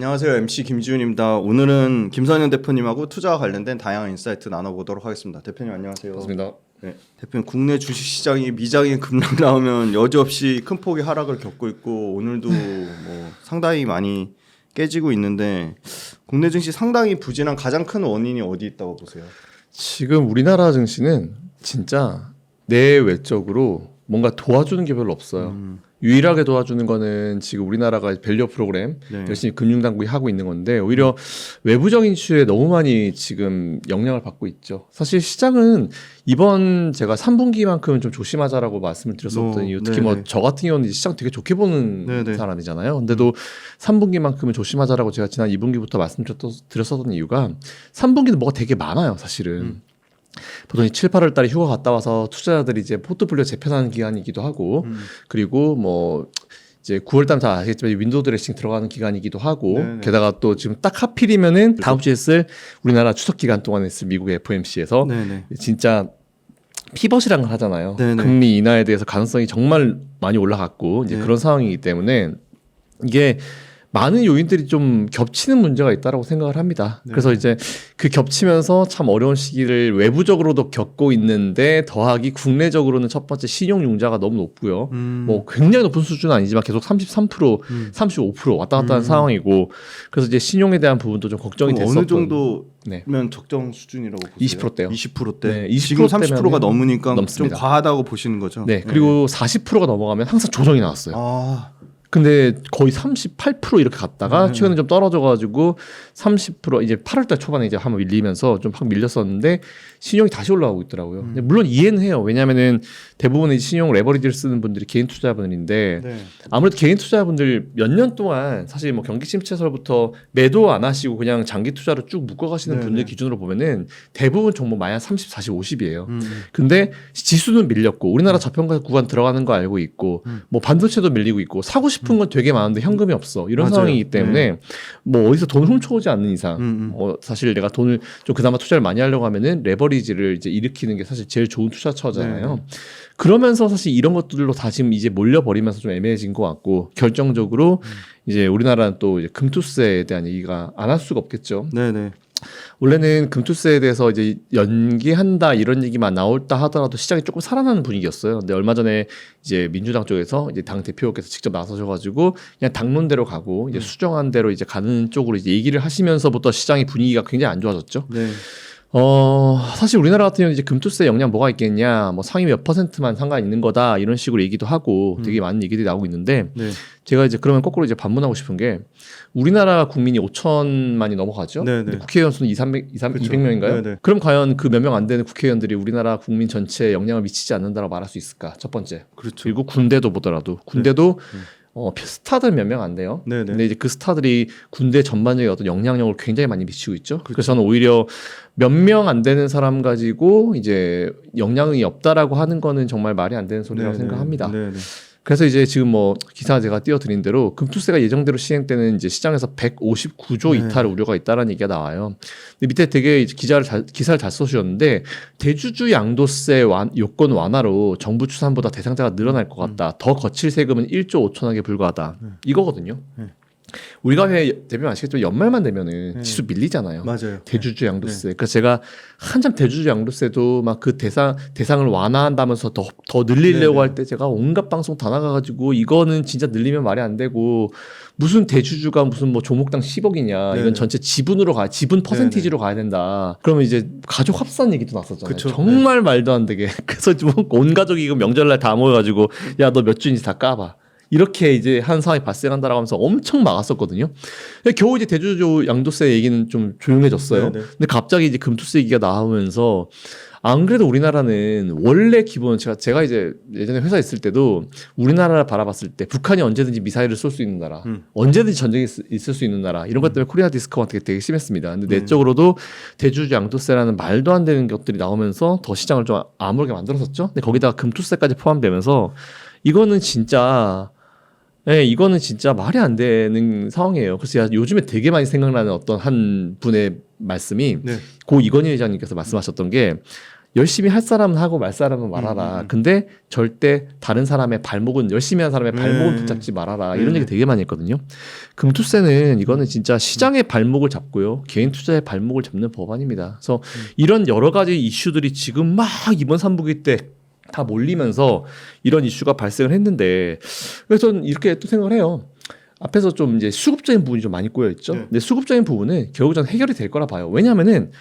안녕하세요. MC 김지훈입니다. 오늘은 김선영 대표님하고 투자와 관련된 다양한 인사이트 나눠보도록 하겠습니다. 대표님 안녕하세요. 반갑습니다. 네, 대표님 국내 주식시장이 미장이 급락 나오면 여지없이 큰 폭의 하락을 겪고 있고 오늘도 뭐 상당히 많이 깨지고 있는데 국내 증시 상당히 부진한 가장 큰 원인이 어디 있다고 보세요? 지금 우리나라 증시는 진짜 내외적으로 뭔가 도와주는 게 별로 없어요. 유일하게 도와주는 거는 지금 우리나라가 밸류 프로그램 네. 열심히 금융당국이 하고 있는 건데 오히려 외부적인 이슈에 너무 많이 지금 영향을 받고 있죠. 사실 시장은 이번 제가 3분기만큼은 좀 조심하자라고 말씀을 드렸었던 이유 특히 뭐 저 같은 경우는 시장 되게 좋게 보는 네네. 사람이잖아요. 근데도 3분기만큼은 조심하자라고 제가 지난 2분기부터 말씀드렸었던 이유가 3분기는 뭐가 되게 많아요 사실은. 보통 7, 8월 달에 휴가 갔다 와서 투자자들이 이제 포트폴리오 재편하는 기간이기도 하고 그리고 뭐 이제 9월 달면 다 아시겠지만 윈도우 드레싱 들어가는 기간이기도 하고 네네. 게다가 또 지금 딱 하필이면은 다음 주에 쓸 우리나라 추석 기간 동안에 쓸 미국의 FOMC에서 네네. 진짜 피벗이라는 걸 하잖아요. 네네. 금리 인하에 대해서 가능성이 정말 많이 올라갔고 이제 네. 그런 상황이기 때문에 이게 많은 요인들이 좀 겹치는 문제가 있다라고 생각을 합니다. 네. 그래서 이제 그 겹치면서 참 어려운 시기를 외부적으로도 겪고 있는데 더하기 국내적으로는 첫 번째 신용 융자가 너무 높고요. 뭐 굉장히 높은 수준은 아니지만 계속 33%, 35% 왔다 갔다 하는 상황이고 그래서 이제 신용에 대한 부분도 좀 걱정이 그럼 됐었던. 어느 정도면 네. 적정 수준이라고 보세요? 20%대요. 20%대. 네, 20% 지금 30%가 넘으니까 넘습니다. 좀 과하다고 보시는 거죠? 네. 그리고 40%가 넘어가면 항상 조정이 나왔어요. 아, 근데 거의 38% 이렇게 갔다가 최근에 좀 떨어져가지고 30% 이제 8월달 초반에 이제 한번 밀리면서 좀 확 밀렸었는데 신용이 다시 올라가고 있더라고요. 근데 물론 이해는 해요. 왜냐하면은 대부분의 신용 레버리지를 쓰는 분들이 개인 투자자분들인데 네. 아무래도 개인 투자자분들 몇 년 동안 사실 뭐 경기 침체설부터 매도 안 하시고 그냥 장기 투자로 쭉 묶어가시는 네네. 분들 기준으로 보면은 대부분 종목 마이너스 30, 40, 50이에요. 근데 지수는 밀렸고 우리나라 저평가 구간 들어가는 거 알고 있고 뭐 반도체도 밀리고 있고 사고 싶은 건 되게 많은데 현금이 없어 이런 맞아요. 상황이기 때문에 네. 뭐 어디서 돈 훔쳐오지 않는 이상 사실 내가 돈을 좀 그나마 투자를 많이 하려고 하면은 레버리지를 이제 일으키는 게 사실 제일 좋은 투자처잖아요. 네. 그러면서 사실 이런 것들로 다 지금 이제 몰려버리면서 좀 애매해진 것 같고 결정적으로 이제 우리나라는 또 이제 금투세에 대한 얘기가 안 할 수가 없겠죠. 네네. 원래는 금투세에 대해서 이제 연기한다 이런 얘기만 나올다 하더라도 시장이 조금 살아나는 분위기였어요. 근데 얼마 전에 이제 민주당 쪽에서 이제 당 대표께서 직접 나서셔가지고 그냥 당론대로 가고 이제 수정한 대로 이제 가는 쪽으로 이제 얘기를 하시면서부터 시장의 분위기가 굉장히 안 좋아졌죠. 네. 사실 우리나라 같은 경우는 이제 금투세 영향 뭐가 있겠냐, 뭐 상위 몇 %만 상관 있는 거다 이런 식으로 얘기도 하고 되게 많은 얘기들이 나오고 있는데 네. 제가 이제 그러면 거꾸로 이제 반문하고 싶은 게 우리나라 국민이 5천만이 넘어가죠. 네네. 근데 국회의원 수는 200명인가요? 네네. 그럼 과연 그 몇 명 안 되는 국회의원들이 우리나라 국민 전체에 영향을 미치지 않는다라고 말할 수 있을까? 첫 번째. 그렇죠. 그리고 군대도 보더라도 군대도 스타들 몇 명 안 돼요. 네네. 근데 이제 그 스타들이 군대 전반적인 어떤 영향력을 굉장히 많이 미치고 있죠. 그렇죠. 그래서 저는 오히려 몇 명 안 되는 사람 가지고 이제 영향이 없다라고 하는 거는 정말 말이 안 되는 소리라고 네네. 생각합니다. 네네. 그래서 이제 지금 뭐 기사 제가 띄워드린 대로 금투세가 예정대로 시행 때는 이제 시장에서 159조 네. 이탈 우려가 있다라는 얘기가 나와요. 근데 밑에 되게 이제 기사를 잘 써주셨는데 대주주 양도세 요건 완화로 정부 추산보다 대상자가 늘어날 것 같다. 더 거칠 세금은 1조 5천억에 불과하다. 이거거든요. 네. 우리가 왜 대표님 아시겠지만 연말만 되면은 네. 지수 밀리잖아요. 맞아요. 대주주 양도세. 그래서 제가 한참 대주주 양도세도 막 그 대상을 완화한다면서 더 늘리려고 네네. 할 때 제가 온갖 방송 다 나가가지고 이거는 진짜 늘리면 말이 안 되고 무슨 대주주가 무슨 뭐 조목당 10억이냐 네네. 이건 전체 지분으로 지분 퍼센티지로 가야 된다. 그러면 이제 가족 합산 얘기도 났었잖아요. 그쵸. 정말 말도 안 되게. 그래서 온 가족이 이거 명절날 다 모여가지고 야 너 몇 주인지 다 까봐. 이렇게 이제 한 상황이 발생한다라고 하면서 엄청 막았었거든요. 근데 겨우 이제 대주주 양도세 얘기는 좀 조용해졌어요. 네네. 근데 갑자기 이제 금투세 얘기가 나오면서 안 그래도 우리나라는 원래 기본 제가 이제 예전에 회사 있을 때도 우리나라를 바라봤을 때 북한이 언제든지 미사일을 쏠 수 있는 나라, 언제든지 전쟁이 있을 수 있는 나라 이런 것 때문에 코리아 디스커한테 되게 심했습니다. 근데 내적으로도 대주주 양도세라는 말도 안 되는 것들이 나오면서 더 시장을 좀 암울하게 만들었었죠. 근데 거기다가 금투세까지 포함되면서 이거는 진짜 말이 안 되는 상황이에요. 그래서 요즘에 되게 많이 생각나는 어떤 한 분의 말씀이 네. 고 이건희 회장님께서 말씀하셨던 게 열심히 할 사람은 하고 말 사람은 말아라. 근데 절대 다른 사람의 발목은 열심히 한 사람의 발목은 붙잡지 말아라. 이런 얘기 되게 많이 했거든요. 금투세는 이거는 진짜 시장의 발목을 잡고요. 개인 투자의 발목을 잡는 법안입니다. 그래서 이런 여러 가지 이슈들이 지금 막 이번 3분기 때 다 몰리면서 이런 이슈가 발생을 했는데 그래서 저는 이렇게 또 생각을 해요. 앞에서 좀 이제 수급적인 부분이 좀 많이 꼬여 있죠. 근데 수급적인 부분은 결국 전 해결이 될 거라 봐요. 왜냐하면은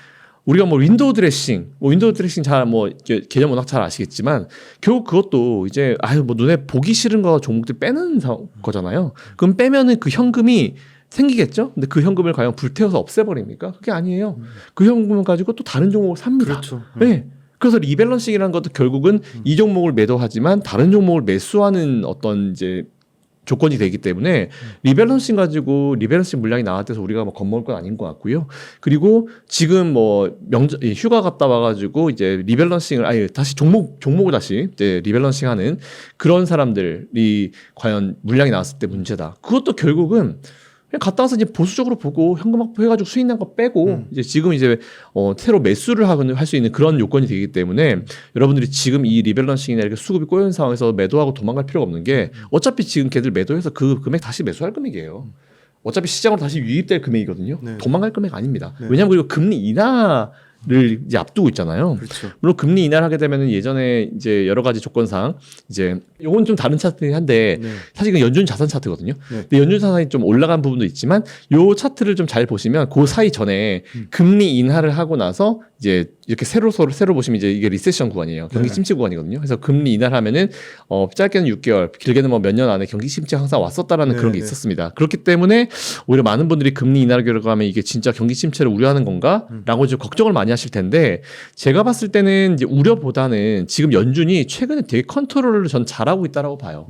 우리가 뭐 윈도우 드레싱 잘 뭐 개념 워낙 잘 아시겠지만 결국 그것도 이제 뭐 눈에 보기 싫은 거 종목들 빼는 거잖아요. 그럼 빼면은 그 현금이 생기겠죠? 근데 그 현금을 과연 불태워서 없애버립니까? 그게 아니에요. 그 현금을 가지고 또 다른 종목을 삽니다. 그렇죠. 네. 그래서 리밸런싱이라는 것도 결국은 이 종목을 매도하지만 다른 종목을 매수하는 어떤 이제 조건이 되기 때문에 리밸런싱 가지고 리밸런싱 물량이 나왔대서 우리가 뭐 겁먹을 건 아닌 것 같고요. 그리고 지금 뭐 휴가 갔다 와가지고 이제 리밸런싱을 아예 다시 종목을 다시 이제 리밸런싱하는 그런 사람들이 과연 물량이 나왔을 때 문제다. 그것도 결국은 그냥 갔다 와서 이제 보수적으로 보고 현금 확보해가지고 수익 난 거 빼고 이제 지금 이제 새로 매수를 할 수 있는 그런 요건이 되기 때문에 여러분들이 지금 이 리밸런싱이나 이렇게 수급이 꼬여있는 상황에서 매도하고 도망갈 필요가 없는 게 어차피 지금 걔들 매도해서 그 금액 다시 매수할 금액이에요. 어차피 시장으로 다시 유입될 금액이거든요. 네. 도망갈 금액 아닙니다. 네. 왜냐하면 그리고 금리 인하를 이제 앞두고 있잖아요. 그렇죠. 물론 금리 인하를 하게 되면은 예전에 이제 여러 가지 조건상 이제 요건 좀 다른 차트긴 한데 네. 사실 그 연준 자산 차트거든요. 네. 근데 연준 자산이 좀 올라간 부분도 있지만 요 차트를 좀 잘 보시면 그 사이 전에 금리 인하를 하고 나서 이제 이렇게 새로 보시면 이제 이게 리세션 구간이에요. 경기 네. 침체 구간이거든요. 그래서 금리 인하를 하면은 짧게는 6개월, 길게는 뭐 몇 년 안에 경기 침체 항상 왔었다라는 네, 그런 게 네. 있었습니다. 그렇기 때문에 오히려 많은 분들이 금리 인하를 결과하면 이게 진짜 경기 침체를 우려하는 건가라고 좀 걱정을 많이 하실 텐데 제가 봤을 때는 이제 우려보다는 지금 연준이 최근에 되게 컨트롤을 전 잘하고 있다라고 봐요.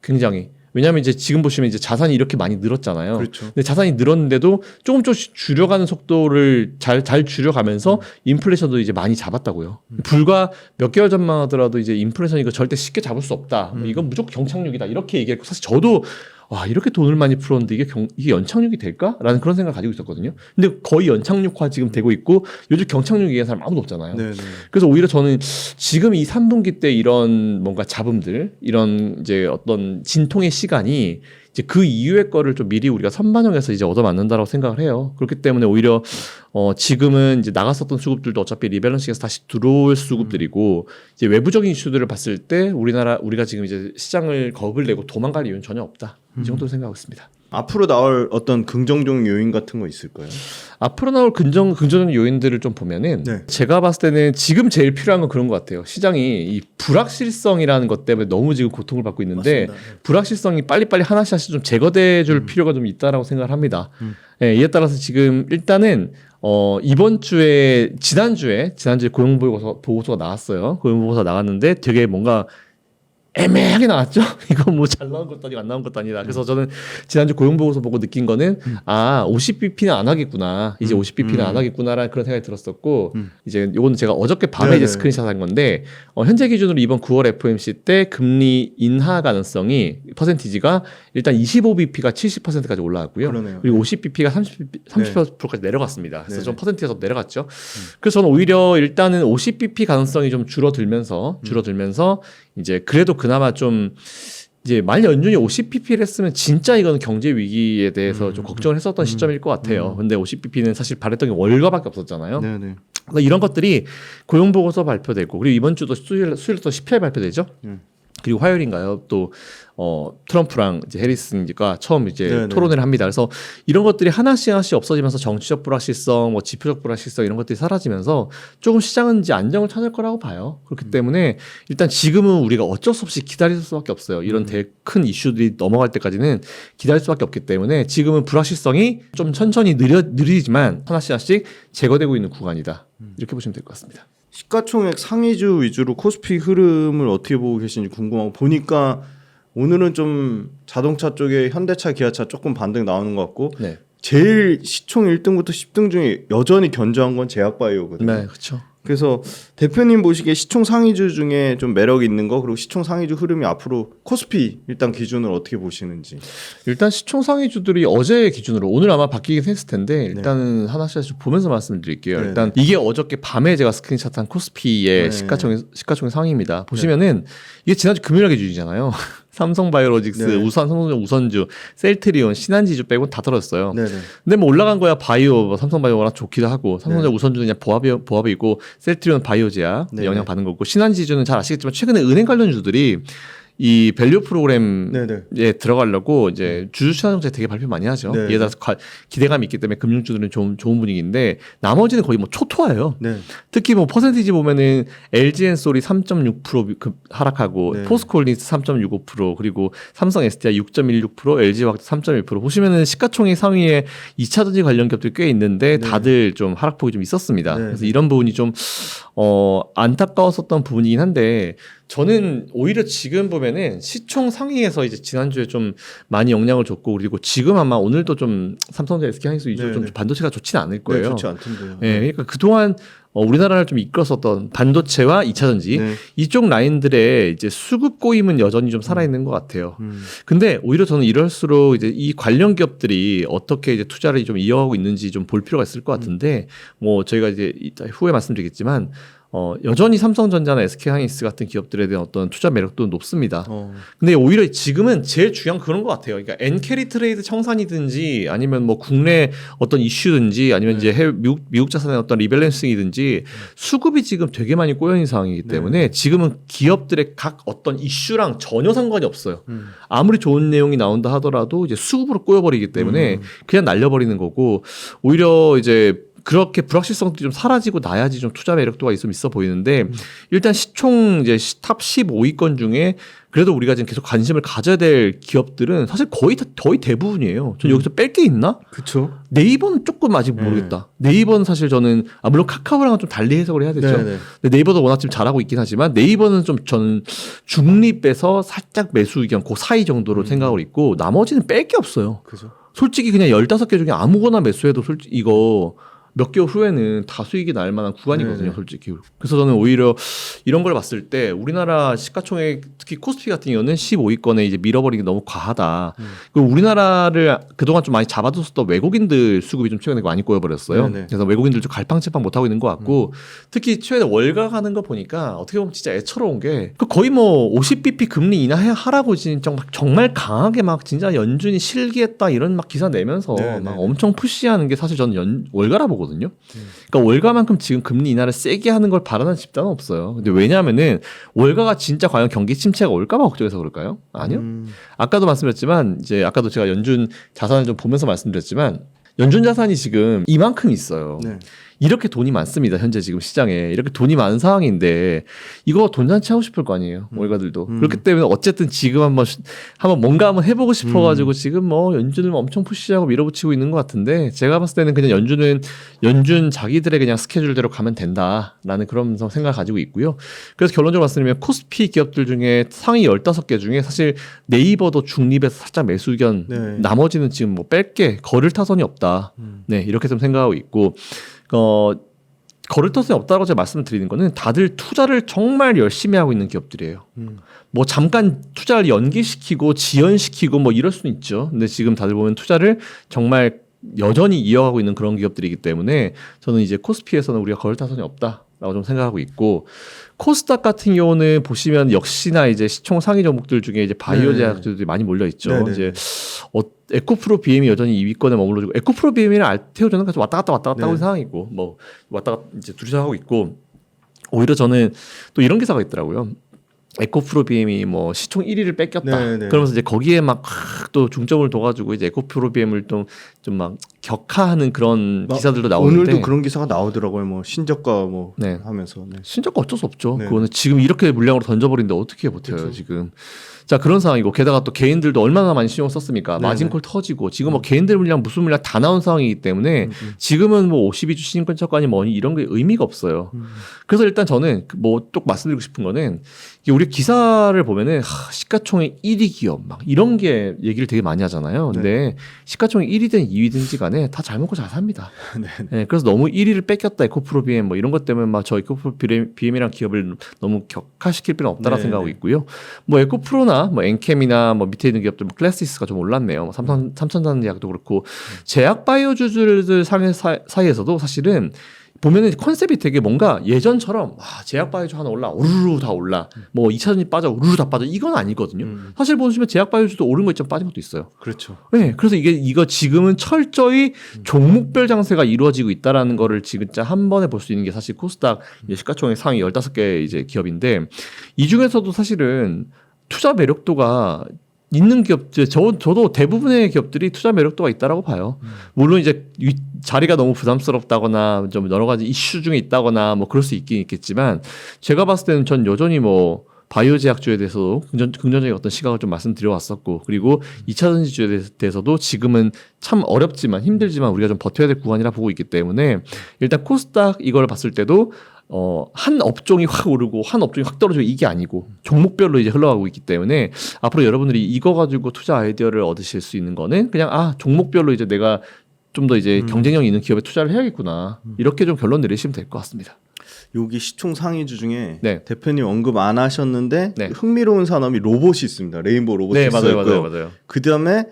굉장히. 왜냐하면 이제 지금 보시면 이제 자산이 이렇게 많이 늘었잖아요. 그렇죠. 근데 자산이 늘었는데도 조금씩 줄여가는 속도를 잘 줄여가면서 인플레이션도 이제 많이 잡았다고요. 불과 몇 개월 전만 하더라도 이제 인플레이션 이거 절대 쉽게 잡을 수 없다. 이건 무조건 경착륙이다. 이렇게 얘기했고 사실 저도 와 이렇게 돈을 많이 풀었는데 이게 연착륙이 될까라는 그런 생각을 가지고 있었거든요. 근데 거의 연착륙화 지금 되고 있고 요즘 경착륙 얘기하는 사람 아무도 없잖아요. 네, 네. 그래서 오히려 저는 지금 이 3분기 때 이런 뭔가 잡음들, 이런 이제 어떤 진통의 시간이 이제 그 이후의 거를 좀 미리 우리가 선반영해서 이제 얻어맞는다라고 생각을 해요. 그렇기 때문에 오히려 지금은 이제 나갔었던 수급들도 어차피 리밸런싱에서 다시 들어올 수급들이고 이제 외부적인 이슈들을 봤을 때 우리가 지금 이제 시장을 겁을 내고 도망갈 이유는 전혀 없다. 이 정도로 생각하고 있습니다. 앞으로 나올 어떤 긍정적 요인 같은 거 있을까요? 앞으로 나올 긍정적 요인들을 좀 보면은 네. 제가 봤을 때는 지금 제일 필요한 건 그런 것 같아요. 시장이 이 불확실성이라는 것 때문에 너무 지금 고통을 받고 있는데 맞습니다. 불확실성이 빨리빨리 하나씩 좀 제거돼 줄 필요가 좀 있다라고 생각을 합니다. 예, 이에 따라서 지금 일단은 이번 주에 지난주에 고용보고서가 나왔어요. 고용보고서 나왔는데 되게 뭔가 애매하게 나왔죠. 이거 뭐 잘 나온 것도 아니고 안 나온 것도 아니다. 그래서 저는 지난주 고용보고서 보고 느낀 거는 50bp는 안 하겠구나. 이제 50bp는 안 하겠구나라는 그런 생각이 들었었고 이제 요건 제가 어저께 밤에 이제 스크린샷한 건데 현재 기준으로 이번 9월 FOMC 때 금리 인하 가능성이 퍼센티지가 일단 25bp가 70%까지 올라왔고요. 그러네요. 그리고 50bp가 30%까지 내려갔습니다. 그래서 네. 좀 퍼센티에서 내려갔죠. 그래서 저는 오히려 일단은 50bp 가능성이 좀 줄어들면서 이제 그래도 그나마 좀 이제 만약 연준이 50pp를 했으면 진짜 이거는 경제 위기에 대해서 좀 걱정을 했었던 시점일 것 같아요. 근데 50pp는 사실 바랬던 게 월가밖에 없었잖아요. 네, 네. 그러니까 이런 것들이 고용 보고서 발표되고 그리고 이번 주도 수요일 또 CPI 발표되죠. 그리고 화요일인가요? 또 트럼프랑 이제 해리스가 처음 이제 네네. 토론을 합니다. 그래서 이런 것들이 하나씩 없어지면서 정치적 불확실성, 뭐 지표적 불확실성 이런 것들이 사라지면서 조금 시장은 이제 안정을 찾을 거라고 봐요. 그렇기 때문에 일단 지금은 우리가 어쩔 수 없이 기다릴 수밖에 없어요. 이런 되게 큰 이슈들이 넘어갈 때까지는 기다릴 수밖에 없기 때문에 지금은 불확실성이 좀 천천히 느리지만 하나씩 제거되고 있는 구간이다. 이렇게 보시면 될 것 같습니다. 시가총액 상위주 위주로 코스피 흐름을 어떻게 보고 계신지 궁금하고 보니까 오늘은 좀 자동차 쪽에 현대차, 기아차 조금 반등 나오는 것 같고 네, 제일 시총 1등부터 10등 중에 여전히 견조한 건 제약바이오거든요. 네, 그렇죠. 그래서 대표님 보시기에 시총 상위주 중에 좀 매력 있는 거 그리고 시총 상위주 흐름이 앞으로 코스피 일단 기준으로 어떻게 보시는지. 일단 시총 상위주들이 어제 기준으로 오늘 아마 바뀌긴 했을 텐데 일단은 하나씩 좀 보면서 말씀드릴게요. 네. 일단 이게 어저께 밤에 제가 스크린샷한 코스피의 네. 시가총액 상위입니다. 보시면은 이게 지난주 금요일 기준이잖아요. 삼성바이오로직스, 네. 삼성전자 우선주, 셀트리온, 신한지주 빼고 다 떨어졌어요. 네네. 근데 뭐 올라간 거야 바이오, 뭐 삼성바이오 워낙 좋기도 하고 삼성전자 우선주는 그냥 보합이고 셀트리온 바이오제야 네네. 영향 받는 거고 신한지주는 잘 아시겠지만 최근에 은행 관련주들이 이 밸류 프로그램에 네네. 들어가려고 이제 주주시장 정책 되게 발표 많이 하죠. 네. 이에 따라서 기대감이 있기 때문에 금융주들은 좀 좋은 분위기인데 나머지는 거의 뭐 초토화예요. 네. 특히 뭐 퍼센티지 보면은 LG엔솔이 3.6% 하락하고 네. 포스코홀딩스 3.65% 그리고 삼성 SDI 6.16% LG화학도 3.1% 보시면은 시가총액 상위에 2차전지 관련 기업들이 꽤 있는데 네. 다들 좀 하락폭이 좀 있었습니다. 네. 그래서 이런 부분이 좀 안타까웠었던 부분이긴 한데 저는 오히려 지금 보면은 시총 상위에서 이제 지난주에 좀 많이 영향을 줬고 그리고 지금 아마 오늘도 좀 삼성전자 SK하이닉스 위주로 좀 네네. 반도체가 좋지는 않을 거예요. 네, 좋지 않던데요. 예, 그러니까 그동안 우리나라를 좀 이끌었었던 반도체와 2차전지 네. 이쪽 라인들의 이제 수급 고임은 여전히 좀 살아있는 것 같아요. 음. 근데 오히려 저는 이럴수록 이제 이 관련 기업들이 어떻게 이제 투자를 좀 이어가고 있는지 좀 볼 필요가 있을 것 같은데 뭐 저희가 이제 이따 후에 말씀드리겠지만 여전히 삼성전자나 SK하이닉스 같은 기업들에 대한 어떤 투자 매력도 높습니다. 근데 오히려 지금은 제일 중요한 건 그런 것 같아요. 그러니까 엔캐리 트레이드 청산이든지 아니면 뭐 국내 어떤 이슈든지 아니면 이제 해외 미국 자산의 어떤 리밸런싱이든지 수급이 지금 되게 많이 꼬여 있는 상황이기 때문에 지금은 기업들의 각 어떤 이슈랑 전혀 상관이 없어요. 아무리 좋은 내용이 나온다 하더라도 이제 수급으로 꼬여버리기 때문에 그냥 날려버리는 거고 오히려 이제 그렇게 불확실성들이 좀 사라지고 나야지 좀 투자 매력도가 좀 있어 보이는데 일단 시총 이제 탑 15위권 중에 그래도 우리가 지금 계속 관심을 가져야 될 기업들은 사실 거의 대부분이에요. 전 여기서 뺄 게 있나? 그렇죠. 네이버는 조금 아직 모르겠다. 네이버는 사실 저는 물론 카카오랑은 좀 달리 해석을 해야 되죠. 네네. 근데 네이버도 워낙 지금 잘하고 있긴 하지만 네이버는 좀 저는 중립에서 살짝 매수 의견 그 사이 정도로 생각을 있고 나머지는 뺄 게 없어요. 그죠. 솔직히 그냥 15개 중에 아무거나 매수해도 솔직히 이거 몇 개월 후에는 다 수익이 날 만한 구간이거든요, 네네. 솔직히. 그래서 저는 오히려 이런 걸 봤을 때 우리나라 시가총액 특히 코스피 같은 경우는 15위권에 이제 밀어버리기 너무 과하다. 그리고 우리나라를 그동안 좀 많이 잡아뒀었던 외국인들 수급이 좀 최근에 많이 꼬여버렸어요. 네네. 그래서 외국인들 좀 갈팡질팡 못하고 있는 것 같고 특히 최근에 월가 가는 거 보니까 어떻게 보면 진짜 애처로운 게 거의 뭐 50bp 금리 인하하라고 진짜 정말 강하게 막 진짜 연준이 실기했다 이런 막 기사 내면서 네네. 막 엄청 푸시하는 게 사실 저는 월가라 보거든요. 그러니까 월가만큼 지금 금리 인하를 세게 하는 걸 바라는 집단은 없어요. 근데 왜냐하면은 월가가 진짜 과연 경기 침체가 올까봐 걱정해서 그럴까요? 아니요. 아까도 말씀드렸지만 이제 아까도 제가 연준 자산을 좀 보면서 말씀드렸지만 연준 자산이 지금 이만큼 있어요. 네. 이렇게 돈이 많습니다. 현재 지금 시장에 이렇게 돈이 많은 상황인데 이거 돈잔치 하고 싶을 거 아니에요. 월가들도. 그렇기 때문에 어쨌든 지금 한번 뭔가 한번 해보고 싶어가지고 지금 뭐 연준을 엄청 푸시하고 밀어붙이고 있는 것 같은데 제가 봤을 때는 그냥 연준 자기들의 그냥 스케줄대로 가면 된다라는 그런 생각을 가지고 있고요. 그래서 결론적으로 말씀드리면 코스피 기업들 중에 상위 15개 중에 사실 네이버도 중립에서 살짝 매수 의견 네. 나머지는 지금 뭐 뺄 게 거를 타선이 없다. 네 이렇게 좀 생각하고 있고 거를 타선이 없다고 제가 말씀을 드리는 거는 다들 투자를 정말 열심히 하고 있는 기업들이에요. 뭐 잠깐 투자를 연기시키고 지연시키고 뭐 이럴 수는 있죠. 근데 지금 다들 보면 투자를 정말 여전히 이어가고 있는 그런 기업들이기 때문에 저는 이제 코스피에서는 우리가 거를 타선이 없다라고 좀 생각하고 있고 코스닥 같은 경우는 보시면 역시나 이제 시총 상위 종목들 중에 이제 바이오 제약들이 많이 몰려 있죠. 네네. 이제 에코프로 BM이 여전히 2위권에 머물러지고 에코프로 BM이랑 알테오전은 계속 왔다 갔다 하고 있는 상황이고 뭐 왔다 갔다 이제 둘이서 하고 있고 오히려 저는 또 이런 기사가 있더라고요. 에코프로 BM이 뭐 시총 1위를 뺏겼다. 네네. 그러면서 이제 거기에 막 또 중점을 둬가지고 이제 에코프로 BM을 좀 막 격하하는 그런 기사들도 나오는데 오늘도 그런 기사가 나오더라고요. 뭐 신저가 뭐 네. 하면서. 네. 신저가 어쩔 수 없죠. 네. 그거는 지금 이렇게 물량으로 던져버리는데 어떻게 버텨요 그쵸. 지금. 자 그런 상황이고 게다가 또 개인들도 얼마나 많이 신경 썼습니까. 네네. 마진콜 터지고 지금 뭐 개인들 물량 무슨 물량 다 나온 상황이기 때문에 지금은 뭐 52주 신권차관이 뭐니 이런 게 의미가 없어요. 그래서 일단 저는 뭐 또 말씀드리고 싶은 거는 이게 우리 기사를 보면은 시가총액 1위 기업 막 이런 게 얘기를 되게 많이 하잖아요. 근데 시가총액 1위 된 2위든지 간에 다 잘 먹고 잘 삽니다. 네, 그래서 너무 1위를 뺏겼다 에코프로 BM 뭐 이런 것 때문에 막 저 에코프로 BM이랑 기업을 너무 격화시킬 필요는 없다라 네, 생각하고 네. 있고요. 뭐 에코프로나 뭐 엔캠이나 뭐 밑에 있는 기업들 뭐 클래시스가 좀 올랐네요. 뭐 삼천전자도 그렇고 제약 바이오주들 사이에서도 사실은 보면은 컨셉이 되게 뭔가 예전처럼 제약 바이오주 하나 올라 우르르 다 올라 뭐 2차전지 빠져 우르르 다 빠져 이건 아니거든요. 사실 보시면 제약 바이오주도 오른 거 있지만 빠진 것도 있어요. 그렇죠. 네, 그래서 이거 지금은 철저히 종목별 장세가 이루어지고 있다라는 거를 지금 한 번에 볼 수 있는 게 사실 코스닥 이제 시가총액 상위 15개 이제 기업인데 이 중에서도 사실은 투자 매력도가 있는 기업들 저도 대부분의 기업들이 투자 매력도가 있다라고 봐요. 물론 이제 자리가 너무 부담스럽다거나 좀 여러 가지 이슈 중에 있다거나 뭐 그럴 수 있긴 있겠지만 제가 봤을 때는 전 여전히 뭐 바이오 제약주에 대해서도 긍정적인 어떤 시각을 좀 말씀드려 왔었고 그리고 2차전지주에 대해서도 지금은 참 어렵지만 힘들지만 우리가 좀 버텨야 될 구간이라 보고 있기 때문에 일단 코스닥 이걸 봤을 때도 한 업종이 확 오르고 한 업종이 확 떨어지고 이게 아니고 종목별로 이제 흘러가고 있기 때문에 앞으로 여러분들이 이거 가지고 투자 아이디어를 얻으실 수 있는 거는 그냥 종목별로 이제 내가 좀 더 이제 경쟁력 있는 기업에 투자를 해야겠구나 이렇게 좀 결론 내리시면 될 것 같습니다. 여기 시총 상위주 중에 네. 대표님 언급 안 하셨는데 네. 흥미로운 산업이 로봇이 있습니다. 레인보우 로봇이 네, 있고요. 맞아요. 그다음에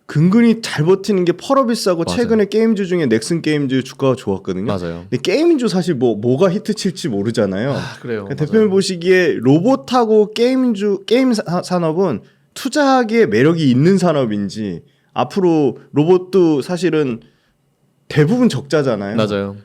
근근히 잘 버티는 게 펄어비스하고 맞아요. 최근에 게임주 중에 넥슨 게임즈 주가가 좋았거든요. 맞아요. 근데 게임주 사실 뭐가 히트 칠지 모르잖아요. 그래요. 그러니까 대표님 보시기에 로봇하고 게임 산업은 투자하기에 매력이 있는 산업인지 앞으로 로봇도 사실은 대부분 적자잖아요. 맞아요.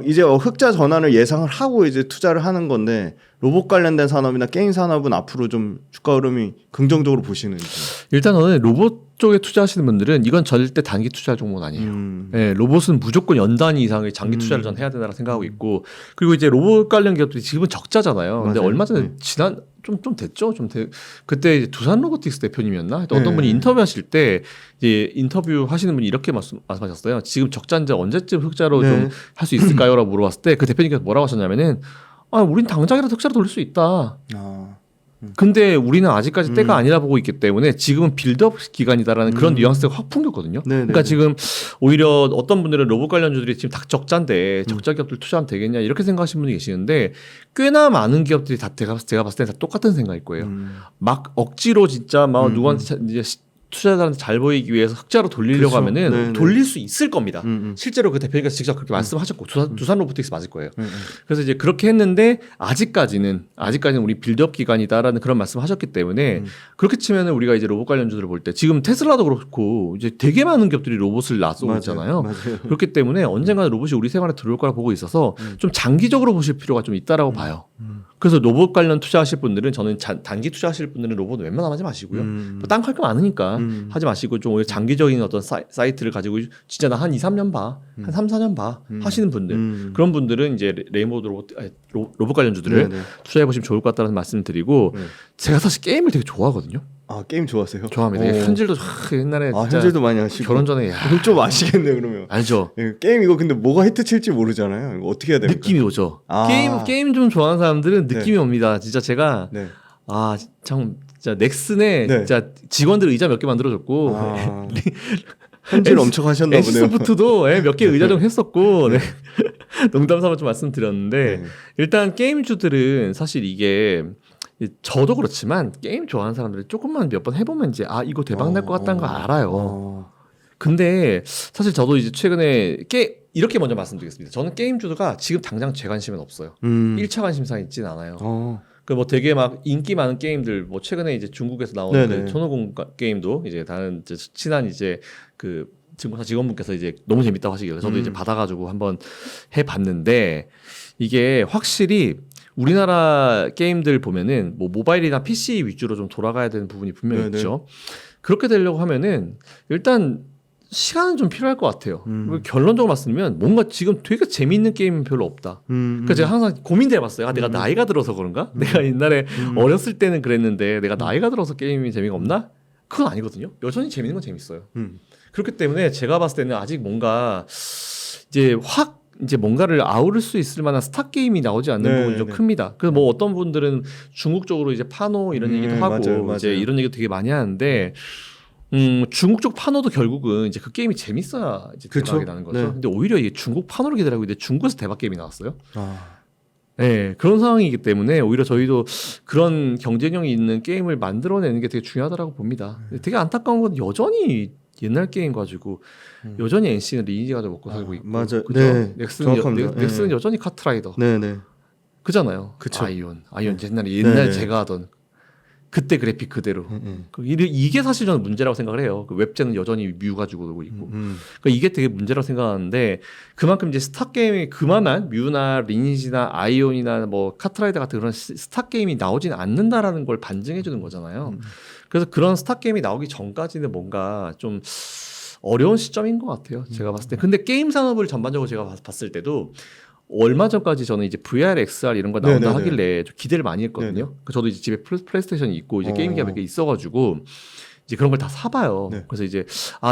이제 흑자 전환을 예상을 하고 이제 투자를 하는 건데 로봇 관련된 산업이나 게임 산업은 앞으로 좀 주가 흐름이 긍정적으로 보시는지. 일단은 로봇 쪽에 투자하시는 분들은 이건 절대 단기 투자 종목은 아니에요. 네, 로봇은 무조건 연단 이상의 장기 투자를 전 해야 된다고 생각하고 있고 그리고 이제 로봇 관련 기업들이 지금은 적자잖아요. 근데 맞아요. 얼마 전에 지난 좀 됐죠. 그때 이제 두산 로보틱스 대표님이었나? 어떤 분이 인터뷰하실 때 이제 인터뷰 하시는 분이 이렇게 말씀하셨어요. 지금 적자인데 언제쯤 흑자로 좀 할 수 있을까요?라고 물어봤을 때 그 대표님께서 뭐라고 하셨냐면은 우린 당장이라도 흑자로 돌릴 수 있다. 근데 우리는 아직까지 때가 아니라 보고 있기 때문에 지금은 빌드업 기간이다라는 그런 뉘앙스가 확 풍겼거든요. 그러니까 지금 오히려 어떤 분들은 로봇 관련주들이 지금 다 적자인데 적자 기업들 투자하면 되겠냐 이렇게 생각하시는 분이 계시는데 꽤나 많은 기업들이 다 제가 봤을 때 다 똑같은 생각일 거예요. 막 억지로 진짜 막 누구한테 이제 투자자들한테 잘 보이기 위해서 흑자로 돌리려고 그렇죠. 하면은 네네. 돌릴 수 있을 겁니다. 실제로 그 대표님께서 직접 그렇게 말씀하셨고 두산 로보틱스 맞을 거예요. 그래서 이제 그렇게 했는데 아직까지는 우리 빌드업 기간이다라는 그런 말씀하셨기 때문에 그렇게 치면은 우리가 이제 로봇 관련주들을 볼 때 지금 테슬라도 그렇고 이제 되게 많은 기업들이 로봇을 놔쏘고 있잖아요. 맞아요. 그렇기 때문에 언젠가는 로봇이 우리 생활에 들어올 거라 보고 있어서 좀 장기적으로 보실 필요가 좀 있다라고 봐요. 그래서 로봇 관련 투자하실 분들은 저는 단기 투자하실 분들은 로봇 웬만하면 하지 마시고요. 딴 거 할 거 많으니까 하지 마시고 좀 오히려 장기적인 어떤 사이트를 가지고 진짜 나 한 2, 3년 봐. 한 3, 4년 봐. 하시는 분들. 그런 분들은 이제 레인보우 로봇 관련주들을 투자해 보시면 좋을 것 같다는 말씀을 드리고 제가 사실 게임을 되게 좋아하거든요. 게임 좋아하세요? 좋아합니다. 현질도 옛날에 진짜 현질도 많이 하시고 결혼 전에 그럼 좀 아시겠네요 그러면. 알죠. 게임 이거 근데 뭐가 히트 칠지 모르잖아요. 이거 어떻게 해야 됩니까? 느낌이 오죠. 게임 좀 좋아하는 사람들은 느낌이 옵니다. 진짜 제가 참 진짜 넥슨에 진짜 직원들 의자 몇 개 만들어줬고 현질 엄청 하셨나 보네요. NC소프트도 몇 개 의자 좀 했었고 농담 삼아 좀 말씀드렸는데 일단 게임주들은 사실 이게 저도 그렇지만 게임 좋아하는 사람들이 조금만 몇 번 해보면 이제 이거 대박 날 것 같다는 거 알아요. 근데 사실 저도 이제 최근에 이렇게 먼저 말씀드리겠습니다. 저는 게임주가 지금 당장 제 관심은 없어요. 1차 관심사 있진 않아요. 그 뭐 되게 막 인기 많은 게임들 뭐 최근에 이제 중국에서 나온 그 손오공 게임도 이제 다른 이제 친한 이제 그 증권사 직원분께서 이제 너무 재밌다고 하시길래 저도 이제 받아가지고 한번 해봤는데 이게 확실히 우리나라 게임들 보면은 뭐 모바일이나 PC 위주로 좀 돌아가야 되는 부분이 분명히 있죠. 그렇게 되려고 하면은 일단 시간은 좀 필요할 것 같아요. 결론적으로 말씀드리면 뭔가 지금 되게 재미있는 게임은 별로 없다. 그러니까 제가 항상 고민도 해봤어요. 내가 나이가 들어서 그런가? 내가 옛날에 어렸을 때는 그랬는데 내가 나이가 들어서 게임이 재미가 없나? 그건 아니거든요. 여전히 재밌는 건 재밌어요. 그렇기 때문에 제가 봤을 때는 아직 뭔가 이제 뭔가를 아우를 수 있을 만한 스타 게임이 나오지 않는 부분이 좀 큽니다. 그래서 뭐 어떤 분들은 중국 쪽으로 이제 파노 이런 얘기도 하고 맞아요. 이제 이런 얘기도 되게 많이 하는데 중국 쪽 판호도 결국은 이제 그 게임이 재밌어야 이제 그쵸? 대박이 나는 거죠. 네. 근데 오히려 이게 중국 판호를 기다리고 있는데 중국에서 대박 게임이 나왔어요. 아, 네, 그런 상황이기 때문에 오히려 저희도 그런 경쟁력이 있는 게임을 만들어내는 게 되게 중요하다고 봅니다. 되게 안타까운 건 여전히 옛날 게임 가지고 여전히 NC는 리니지 가지고 먹고 살고 있고, 맞아요. 그죠? 네, 넥슨은, 정확합니다. 넥슨은 네. 여전히 카트라이더, 네네. 그잖아요. 그쵸. 아이온 옛날에 네. 제가 하던 그때 그래픽 그대로. 네. 이게 사실 저는 문제라고 생각을 해요. 그 웹제는 여전히 뮤 가지고 놀고 있고. 그러니까 이게 되게 문제라고 생각하는데 그만큼 이제 스타 게임이 그만한 뮤나 리니지나 아이온이나 뭐 카트라이더 같은 그런 스타 게임이 나오진 않는다라는 걸 반증해 주는 거잖아요. 그래서 그런 스타 게임이 나오기 전까지는 뭔가 좀 어려운 시점인 것 같아요. 제가 봤을 때. 근데 게임 산업을 전반적으로 제가 봤을 때도 얼마 전까지 저는 이제 VR, XR 이런 거 나온다 네네네. 하길래 좀 기대를 많이 했거든요. 네네. 그러니까 저도 이제 집에 플레이스테이션이 있고 이제 어. 게임기가 몇 개 있어가지고 이제 그런 걸 다 사봐요. 네. 그래서 이제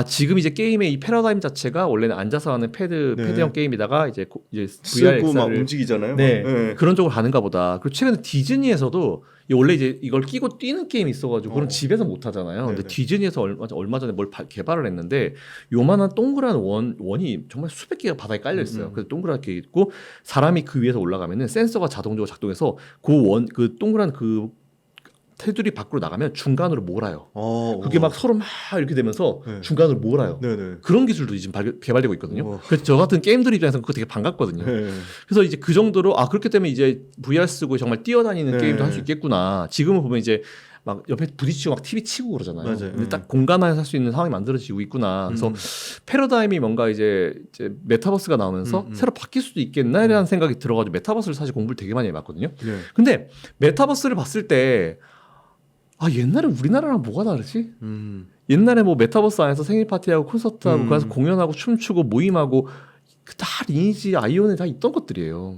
지금 이제 게임의 이 패러다임 자체가 원래는 앉아서 하는 패드형 게임이다가 이제 VR, 쓰고 막 XR을 움직이잖아요. 네, 네. 그런 쪽으로 가는가 보다. 그리고 최근에 디즈니에서도 원래 이제 이걸 끼고 뛰는 게임이 있어가지고 그건 집에서 못 하잖아요. 근데 네네. 디즈니에서 얼마 전에 뭘 개발을 했는데 요만한 동그란 원이 정말 수백 개가 바닥에 깔려 있어요. 그래서 동그랗게 있고 사람이 그 위에서 올라가면은 센서가 자동적으로 작동해서 그 동그란 그 테두리 밖으로 나가면 중간으로 몰아요. 그게 막 서로 막 이렇게 되면서 네. 중간으로 몰아요. 네네. 그런 기술도 지금 개발되고 있거든요. 우와. 그래서 저 같은 게임들 입장에서는 그거 되게 반갑거든요. 네. 그래서 이제 그 정도로 그렇게 되면 이제 VR 쓰고 정말 뛰어다니는 네. 게임도 할 수 있겠구나. 지금은 보면 이제 막 옆에 부딪히고 막 TV 치고 그러잖아요. 맞아요. 근데 딱 공간 안에서 할 수 있는 상황이 만들어지고 있구나. 그래서 패러다임이 뭔가 이제 메타버스가 나오면서 새로 바뀔 수도 있겠나라는 생각이 들어가지고 메타버스를 사실 공부를 되게 많이 해봤거든요. 네. 근데 메타버스를 봤을 때 옛날에 우리나라랑 뭐가 다르지? 옛날에 뭐 메타버스 안에서 생일 파티하고 콘서트하고 가서 공연하고 춤추고 모임하고 다 리니지 아이온에 다 있던 것들이에요.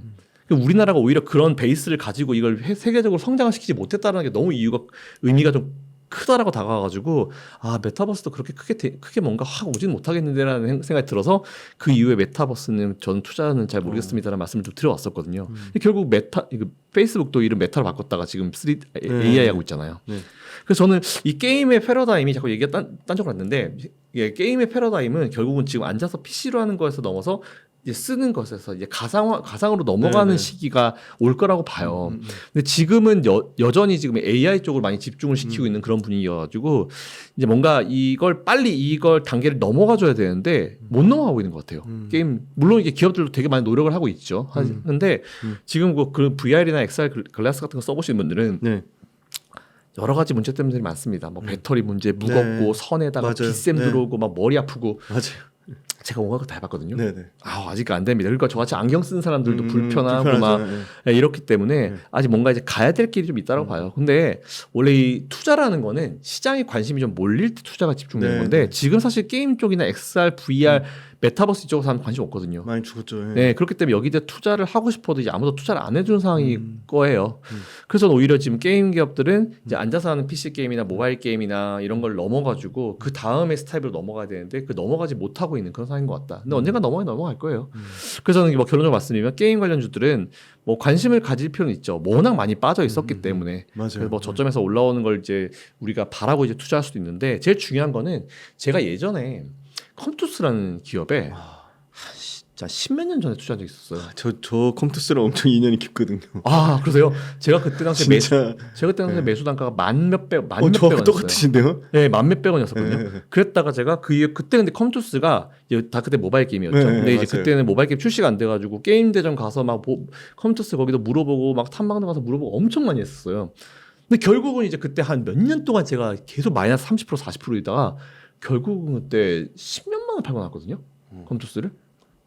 우리나라가 오히려 그런 베이스를 가지고 이걸 세계적으로 성장시키지 못했다는 게 너무 의미가 좀 크다라고 다가와가지고 메타버스도 그렇게 크게 뭔가 확 오진 못하겠는데라는 생각이 들어서 그 이후에 메타버스는 저는 투자는 잘 모르겠습니다라는 말씀을 좀 드려왔었거든요. 결국 페이스북도 이름 메타로 바꿨다가 지금 AI 하고 있잖아요. 네. 그래서 저는 이 게임의 패러다임이 자꾸 얘기가 딴적으로 왔는데 게임의 패러다임은 결국은 지금 앉아서 PC로 하는 거에서 넘어서 이제 쓰는 것에서 이제 가상으로 넘어가는 네네. 시기가 올 거라고 봐요. 근데 지금은 여전히 지금 AI 쪽으로 많이 집중을 시키고 있는 그런 분위기여가지고 이제 뭔가 이걸 단계를 넘어가줘야 되는데 못 넘어가고 있는 것 같아요. 게임 물론 이게 기업들도 되게 많이 노력을 하고 있죠. 하는데 지금 그 VR이나 XR 글라스 같은 거 써보시는 분들은 네. 여러 가지 문제점들이 많습니다. 뭐 배터리 문제, 무겁고 네. 선에다가 맞아요. 비샘 네. 들어오고 막 머리 아프고 맞아요. 제가 온갖 거 다 해봤거든요. 네네. 아직 안 됩니다. 그러니까 저같이 안경 쓴 사람들도 불편하고 불편하죠. 막 네. 이렇기 때문에 아직 뭔가 이제 가야 될 길이 좀 있다고 봐요. 근데 원래 이 투자라는 거는 시장에 관심이 좀 몰릴 때 투자가 집중되는 네, 건데 네. 지금 사실 게임 쪽이나 XR, VR, 메타버스 이쪽으로 하면 관심 없거든요. 많이 죽었죠. 예. 네, 그렇기 때문에 여기다 투자를 하고 싶어도 이제 아무도 투자를 안 해주는 상황일 거예요. 그래서 오히려 지금 게임 기업들은 이제 앉아서 하는 PC 게임이나 모바일 게임이나 이런 걸 넘어가지고 그 다음에 스타일로 넘어가야 되는데 그 넘어가지 못하고 있는 그런 상황인 것 같다. 근데 언젠가 넘어갈 거예요. 그래서 저는 뭐 결론적으로 말씀드리면 게임 관련주들은 뭐 관심을 가질 필요는 있죠. 워낙 많이 빠져 있었기 때문에. 맞아요. 그래서 뭐 저점에서 올라오는 걸 이제 우리가 바라고 이제 투자할 수도 있는데 제일 중요한 거는 제가 예전에 컴투스라는 기업에 진짜 10몇 년 전에 투자한 적이 있었어요. 저 컴투스랑 엄청 인연이 깊거든요. 그러세요? 제가 그때 당시에 진짜. 매수 단가가 만 몇백 저하고 원이었어요. 똑같으신데요? 네, 만 몇백 원이었거든요. 네. 그랬다가 제가 그때 근데 컴투스가 이제 다 그때 모바일 게임이었죠. 네, 근데 이제 맞아요. 그때는 모바일 게임 출시가 안 돼가지고 게임 대전 가서 막 컴투스 거기도 물어보고 막 탐방도 가서 물어보고 엄청 많이 했었어요. 근데 결국은 이제 그때 한 몇 년 동안 제가 계속 마이너스 30% 40%이다가 결국은 그때 10몇만 원 팔고 나왔거든요. 컴투스를.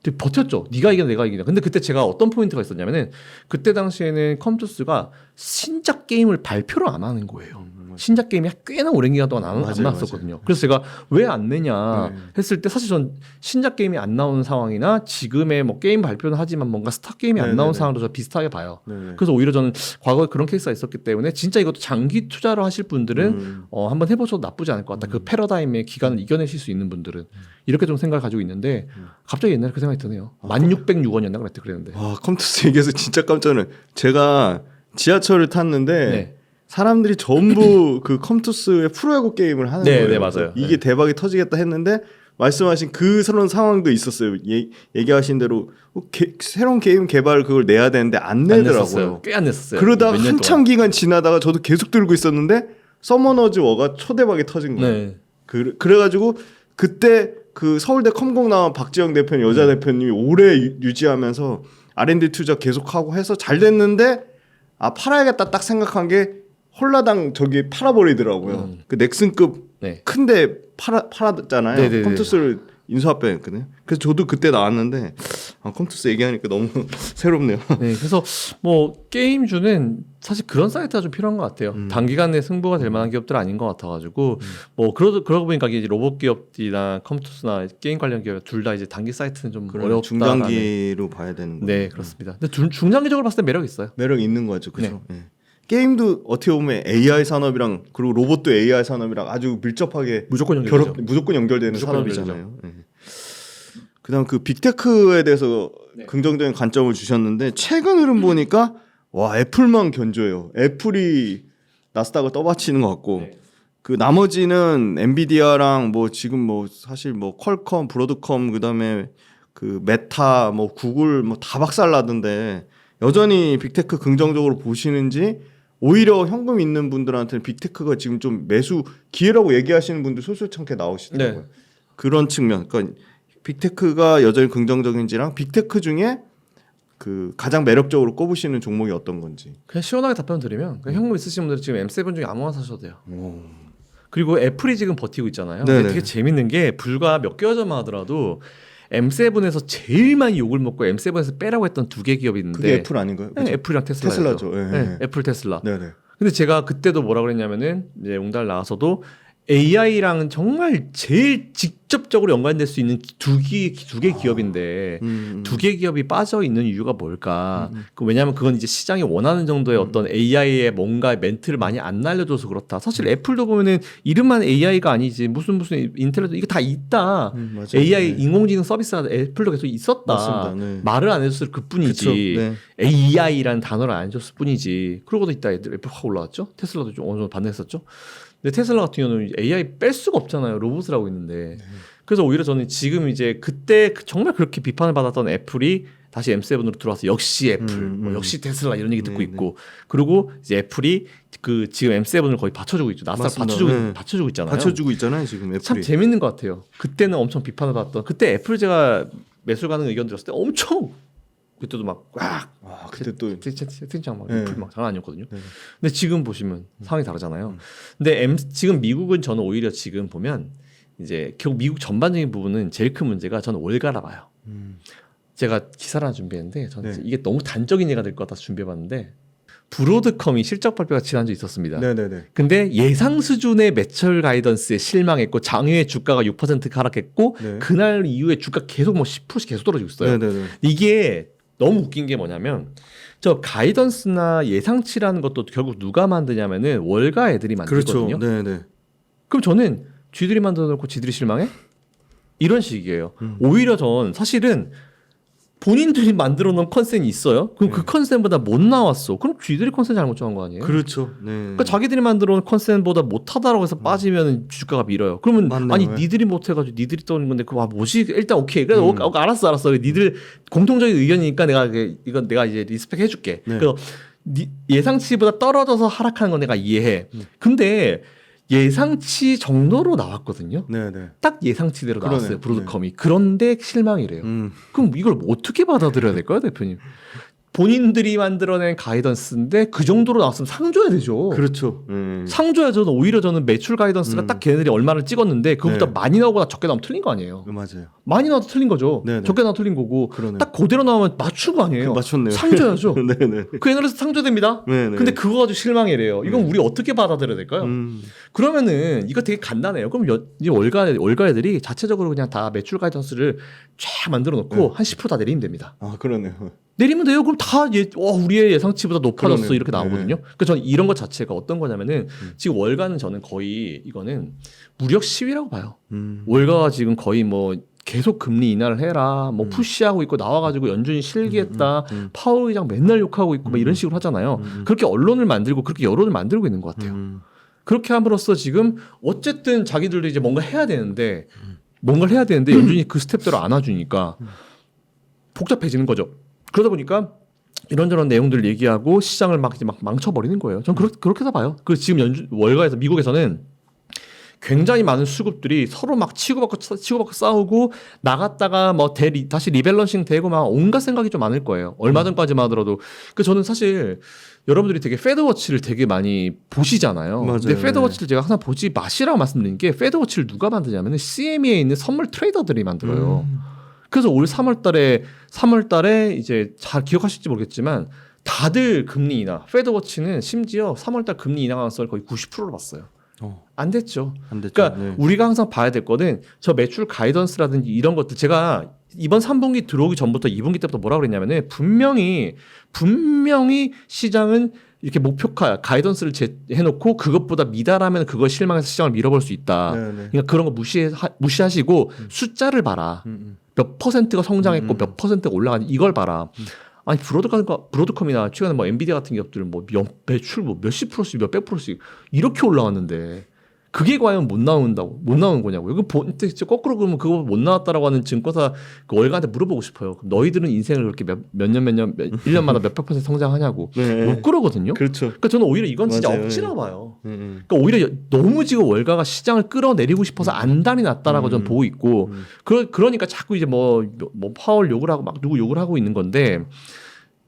되게 버텼죠. 네가 이기나 내가 이기나. 근데 그때 제가 어떤 포인트가 있었냐면은 그때 당시에는 컴투스가 신작 게임을 발표를 안 하는 거예요. 신작 게임이 꽤나 오랜 기간 동안 안 맞아요, 나왔었거든요. 맞아요. 그래서 제가 왜 안 내냐 네. 했을 때 사실 전 신작 게임이 안 나오는 상황이나 지금의 뭐 게임 발표는 하지만 뭔가 스타 게임이 안 나온 네네네. 상황도 저 비슷하게 봐요. 네. 그래서 오히려 저는 과거에 그런 케이스가 있었기 때문에 진짜 이것도 장기 투자로 하실 분들은 한번 해보셔도 나쁘지 않을 것 같다. 그 패러다임의 기간을 이겨내실 수 있는 분들은 이렇게 좀 생각을 가지고 있는데 갑자기 옛날에 그 생각이 드네요. 1606원이었나 그랬는데. 컴투스 얘기해서 진짜 깜짝 놀랐어요. 제가 지하철을 탔는데 네. 사람들이 전부 그 컴투스의 프로야구 게임을 하는 네, 거예요. 네, 맞아요. 이게 대박이 터지겠다 했는데 말씀하신 그런 상황도 있었어요. 얘기하신 대로 새로운 게임 개발 그걸 내야 되는데 안 내더라고요. 꽤 안 냈었어요. 그러다가 몇년 한참 동안. 기간 지나다가 저도 계속 들고 있었는데 서머너즈 워가 초대박이 터진 거예요. 네. 그래가지고 그때 그 서울대 컴공 나온 박지영 대표님 여자 대표님이 오래 유지하면서 R&D 투자 계속하고 해서 잘 됐는데 팔아야겠다 딱 생각한 게 홀라당 저기 팔아버리더라고요. 그 넥슨급 네. 큰데 팔았잖아요. 네네네. 컴투스를 인수합병했거든요. 그래서 저도 그때 나왔는데 컴투스 얘기하니까 너무 새롭네요. 네, 그래서 뭐 게임주는 사실 그런 사이트가 좀 필요한 것 같아요. 단기간에 승부가 될 만한 기업들 아닌 것 같아가지고 뭐 그러고 보니까 이제 로봇 기업이나 컴투스나 게임 관련 기업 둘 다 이제 단기 사이트는 좀 어렵다. 중장기로 봐야 되는 거예요. 네, 그렇습니다. 근데 중장기적으로 봤을 때 매력 있어요. 매력 있는 거죠, 그렇죠. 네. 게임도 어떻게 보면 AI 산업이랑 그리고 로봇도 AI 산업이랑 아주 밀접하게 무조건 연결되죠. 무조건 연결되는 무조건 산업이잖아요. 네. 그다음 그 빅테크에 대해서 네. 긍정적인 관점을 주셨는데 최근 흐름 보니까 와 애플만 견조해요. 애플이 나스닥을 떠받치는 것 같고 네. 그 나머지는 엔비디아랑 뭐 지금 뭐 사실 뭐 퀄컴, 브로드컴 그다음에 그 메타, 뭐 구글 뭐 다 박살나던데 여전히 빅테크 긍정적으로 보시는지 오히려 현금 있는 분들한테는 빅테크가 지금 좀 매수 기회라고 얘기하시는 분들 솔솔찮게 나오시더라고요. 네. 그런 측면, 그러니까 빅테크가 여전히 긍정적인지랑 빅테크 중에 그 가장 매력적으로 꼽으시는 종목이 어떤 건지. 그냥 시원하게 답변 드리면 현금 있으신 분들은 지금 M7 중에 아무거나 사셔도 돼요. 그리고 애플이 지금 버티고 있잖아요. 네네. 근데 되게 재밌는 게 불과 몇 개월 전만 하더라도 M7에서 제일 많이 욕을 먹고 M7에서 빼라고 했던 두 개 기업이 있는데 그게 애플 아닌가요? 네, 그죠? 애플이랑 테슬라죠. 예, 네, 예. 애플 테슬라. 네네. 근데 제가 그때도 뭐라 그랬냐면은 이제 옹달 나와서도 AI랑은 정말 제일 직접적으로 연관될 수 있는 두 개 기업인데 두 개 기업이 빠져 있는 이유가 뭘까? 왜냐하면 그건 이제 시장이 원하는 정도의 어떤 AI의 뭔가 멘트를 많이 안 날려줘서 그렇다. 사실 애플도 보면은 이름만 AI가 아니지 무슨 인텔레도 이거 다 있다. 맞아요. AI 네. 인공지능 서비스가 애플도 계속 있었다. 맞습니다. 네. 말을 안 해줬을 그뿐이지. 그쵸. 네. AI라는 단어를 안 줬을 뿐이지. 그러고도 있다 애플 확 올라왔죠. 테슬라도 좀 어느 정도 반등했었죠. 근데 테슬라 같은 경우는 AI 뺄 수가 없잖아요. 로봇을 하고 있는데. 그래서 오히려 저는 지금 이제 그때 정말 그렇게 비판을 받았던 애플이 다시 M7으로 들어와서 역시 애플, 뭐 역시 테슬라 이런 얘기 듣고 있고, 그리고 이제 애플이 그 지금 M7을 거의 받쳐주고 있죠. 나스닥 맞습니다. 받쳐주고 있잖아요. 받쳐주고 있잖아요 지금 애플이. 참 재밌는 것 같아요. 그때는 엄청 비판을 받았던 그때 애플 제가 매수 가능 의견 들었을 때 엄청 그때도 막꽉 그때 또 채팅창 막 네. 리플 막 장난 아니었거든요. 네. 근데 지금 보시면 상황이 다르잖아요. 근데 지금 미국은 저는 오히려 지금 보면 이제 결국 미국 전반적인 부분은 제일 큰 문제가 저는 월가라 봐요. 제가 기사를 하나 준비했는데 저는 네. 이게 너무 단적인 예가 될 것 같아서 준비해봤는데 브로드컴이 실적 발표가 지난주 있었습니다. 네네네. 근데 예상 수준의 매출 가이던스에 실망했고 장외 주가가 6% 하락했고 네. 그날 이후에 주가 계속 뭐 10%씩 계속 떨어지고 있어요. 네네네. 이게 너무 웃긴 게 뭐냐면 저 가이던스나 예상치라는 것도 결국 누가 만드냐면은 월가 애들이 만들거든요. 그렇죠. 네네. 그럼 저는 쥐들이 만들어 놓고 쥐들이 실망해? 이런 식이에요. 오히려 전 사실은 본인들이 만들어 놓은 컨셉이 있어요. 그럼 그 컨셉보다 못 나왔어. 그럼 쥐들이 컨셉 잘못 정한 거 아니에요? 그렇죠. 네. 그러니까 자기들이 만들어 놓은 컨셉보다 못하다라고 해서 빠지면 주가가 밀어요. 그러면 맞네요. 아니 네. 니들이 못해가지고 니들이 떠는 건데 그거 뭐지? 일단 오케이. 그래 알았어. 니들 공통적인 의견이니까 이건 내가 이제 리스펙 해줄게. 네. 그래서 예상치보다 떨어져서 하락하는 건 내가 이해해. 근데 예상치 정도로 나왔거든요. 네네. 딱 예상치대로 그러네요. 나왔어요. 브로드컴이. 그런데 실망이래요. 그럼 이걸 어떻게 받아들여야 될까요, 대표님? 본인들이 만들어낸 가이던스인데 그 정도로 나왔으면 상 줘야 되죠. 그렇죠. 상 줘야 저는 오히려 저는 매출 가이던스가 딱 걔네들이 얼마를 찍었는데 그거보다 네. 많이 나오거나 적게 나오면 틀린 거 아니에요. 맞아요. 많이 나와도 틀린 거죠. 네네. 적게 나와도 틀린 거고 그러네요. 딱 그대로 나오면 맞춘 거 아니에요. 맞췄네요. 상 줘야죠. 네네. 그 애널리스트 상 줘야 됩니다. 네네. 근데 그거 가지고 실망이래요. 이건 우리 어떻게 받아들여야 될까요? 그러면은 이거 되게 간단해요. 그럼 이제 월가 애들이 자체적으로 그냥 다 매출 가이던스를 쫙 만들어 놓고 한 10%다 내리면 됩니다. 아 그러네요. 내리면 돼요. 그럼 다 우리의 예상치보다 높아졌어. 그러네요. 이렇게 나오거든요. 그러니까 저는 이런 것 자체가 어떤 거냐면은 지금 월가는 저는 거의 이거는 무력 시위라고 봐요. 월가가 지금 거의 뭐 계속 금리 인하를 해라, 뭐 푸시하고 있고 나와가지고 연준이 실기했다, 파월 의장 맨날 욕하고 있고 막 이런 식으로 하잖아요. 그렇게 언론을 만들고 그렇게 여론을 만들고 있는 것 같아요. 그렇게 함으로써 지금 어쨌든 자기들도 이제 뭔가 해야 되는데 연준이 그 스텝대로 안 와주니까 복잡해지는 거죠. 그러다 보니까 이런저런 내용들을 얘기하고 시장을 막 이제 막 망쳐버리는 거예요. 전 그렇게 봐요. 그 지금 월가에서 미국에서는 굉장히 많은 수급들이 서로 막 치고받고 싸우고 나갔다가 뭐 다시 리밸런싱 되고 막 온갖 생각이 좀 많을 거예요. 얼마 전까지만 하더라도. 그 저는 사실 여러분들이 되게 패드워치를 되게 많이 보시잖아요. 맞아요. 근데 패드워치를 제가 항상 보지 마시라고 말씀드리는 게 패드워치를 누가 만드냐면 CME에 있는 선물 트레이더들이 만들어요. 그래서 올 3월달에 이제 잘 기억하실지 모르겠지만 다들 금리 인하, 패드워치는 심지어 3월달 금리 인하 가능성을 거의 90%로 봤어요. 안 됐죠. 안 됐죠. 그러니까 네. 우리가 항상 봐야 될 거는 저 매출 가이던스라든지 이런 것들 제가 이번 3분기 들어오기 전부터 2분기 때부터 뭐라고 그랬냐면은 분명히 시장은 이렇게 목표가 가이던스를 해놓고 그것보다 미달하면 그거 실망해서 시장을 밀어볼 수 있다. 네, 네. 그러니까 그런 거 무시하시고 숫자를 봐라. 몇 퍼센트가 성장했고 몇 퍼센트가 올라가는 이걸 봐라. 아니 브로드컴이나 최근에 뭐 엔비디아 같은 기업들은 뭐 매출 뭐 몇십 프로씩 몇백 프로씩 이렇게 올라왔는데 그게 과연 못 나오는 거냐고요. 이거 거꾸로 그러면 그거 못 나왔다라고 하는 증권사 그 월가한테 물어보고 싶어요. 그럼 너희들은 인생을 그렇게 몇 년 1년마다 몇백 % 성장하냐고. 네. 못 그러거든요. 그렇죠. 그러니까 저는 오히려 이건 진짜 맞아요. 억지라 봐요. 그러니까 오히려 너무 지금 월가가 시장을 끌어내리고 싶어서 안달이 났다라고 저는 보고 있고 그러니까 자꾸 이제 뭐 파월 욕을 하고 막 누구 욕을 하고 있는 건데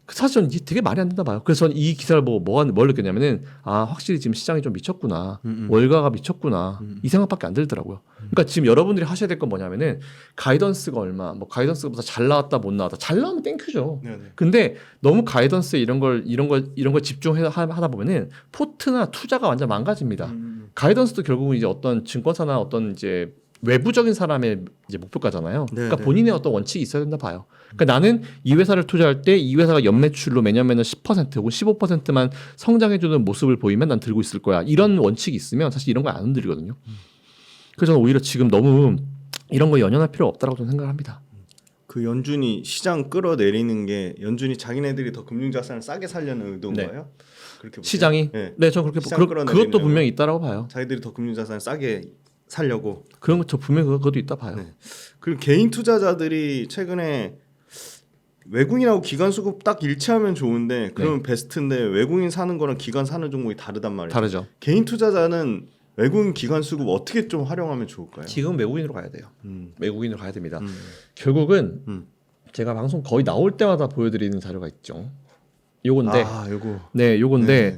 사실 저는 이게 되게 말이 안 된다 봐요. 그래서 저는 이 기사를 뭘 느꼈냐면은 확실히 지금 시장이 좀 미쳤구나. 월가가 미쳤구나. 이 생각밖에 안 들더라고요. 그러니까 지금 여러분들이 하셔야 될 건 뭐냐면은 가이던스가 얼마, 뭐 가이던스보다 잘 나왔다 못 나왔다. 잘 나오면 땡큐죠. 네네. 근데 너무 가이던스에 이런 걸 집중해서 하다 보면은 포트나 투자가 완전 망가집니다. 가이던스도 결국은 이제 어떤 증권사나 어떤 이제 외부적인 사람의 이제 목표가잖아요. 그러니까 네. 본인의 어떤 원칙이 있어야 된다 봐요. 그러니까 나는 이 회사를 투자할 때 이 회사가 연매출로 매년 10% 혹은 15%만 성장해주는 모습을 보이면 난 들고 있을 거야. 이런 원칙이 있으면 사실 이런 거 안 흔들리거든요. 그래서 저는 오히려 지금 너무 이런 거 연연할 필요 없다라고 저는 생각합니다. 그 연준이 시장 끌어내리는 게 연준이 자기네들이 더 금융자산을 싸게 살려는 의도인 네. 거예요? 그렇게 보세요? 시장이 네. 저는 그렇게 시장 끌어내리는 그것도 분명히 있다라고 봐요. 자기들이 더 금융자산을 싸게 살려고. 그런 거 저 분명히 그것도 있다 봐요. 네. 그리고 개인 투자자들이 최근에 외국인하고 기관 수급 딱 일치하면 좋은데 그러면 베스트인데 외국인 사는 거랑 기관 사는 종목이 다르단 말이에요. 다르죠. 개인 투자자는 외국인 기관 수급 어떻게 좀 활용하면 좋을까요? 지금 외국인으로 가야 돼요. 음. 외국인으로 가야 됩니다. 결국은 음. 제가 방송 거의 나올 때마다 보여드리는 자료가 있죠. 요건데, 요거. 네, 요건데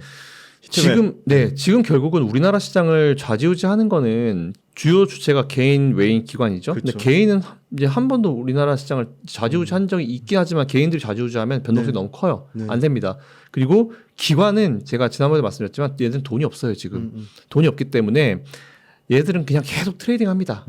지금 결국은 우리나라 시장을 좌지우지하는 거는 주요 주체가 개인, 외인, 기관이죠. 근데 그쵸. 개인은 이제 한 번도 우리나라 시장을 좌지우지한 적이 있긴 하지만 개인들이 좌지우지하면 변동성이 너무 커요. 네. 안 됩니다. 그리고 기관은 제가 지난번에 말씀드렸지만 얘들은 돈이 없어요 지금. 돈이 없기 때문에 얘들은 그냥 계속 트레이딩합니다.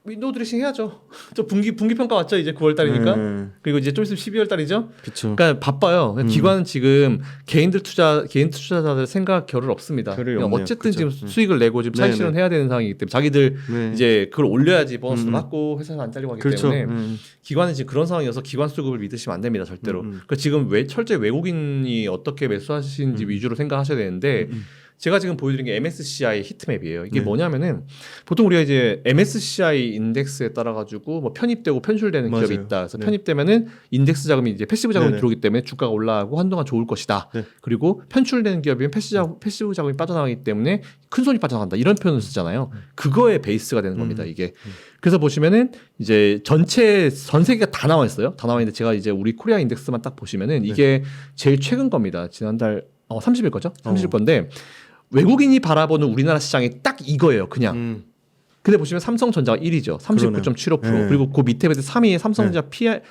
윈도우 드레싱 해야죠. 저 분기 평가 왔죠 이제 9월 달이니까. 그리고 이제 좀 있으면 12월 달이죠. 그렇죠. 그러니까 바빠요. 기관은 지금 개인 투자자들 생각 겨를 없습니다. 겨를이 그냥 없네요. 어쨌든 그쵸. 지금 수익을 내고 지금 차익 네네. 실현해야 되는 상황이기 때문에 자기들 네. 이제 그걸 올려야지 보너스를 받고 회사에서 안 잘리고 하기 그렇죠. 때문에 기관은 지금 그런 상황이어서 기관 수급을 믿으시면 안 됩니다 절대로. 그러니까 지금 철저히 외국인이 어떻게 매수하시는지 위주로 생각하셔야 되는데. 제가 지금 보여드린 게 MSCI 히트맵이에요. 이게 네. 뭐냐면은 보통 우리가 이제 MSCI 인덱스에 따라 가지고 뭐 편입되고 편출되는 맞아요. 기업이 있다. 그래서 네. 편입되면은 인덱스 자금이 이제 패시브 자금이 네네. 들어오기 때문에 주가가 올라가고 한동안 좋을 것이다. 네. 그리고 편출되는 기업이면 패시브 자금이 빠져나가기 때문에 큰 손이 빠져나간다. 이런 표현을 쓰잖아요. 그거의 베이스가 되는 겁니다. 이게. 그래서 보시면은 이제 전 세계가 다 나와 있어요. 다 나와 있는데 제가 이제 우리 코리아 인덱스만 딱 보시면은 이게 제일 최근 겁니다. 지난달 30일 거죠? 30일 건데 외국인이 바라보는 우리나라 시장이 딱 이거예요. 그냥. 근데 보시면 삼성전자가 1위죠. 39.75%. 네. 그리고 그 밑에 3위에 삼성전자 PR,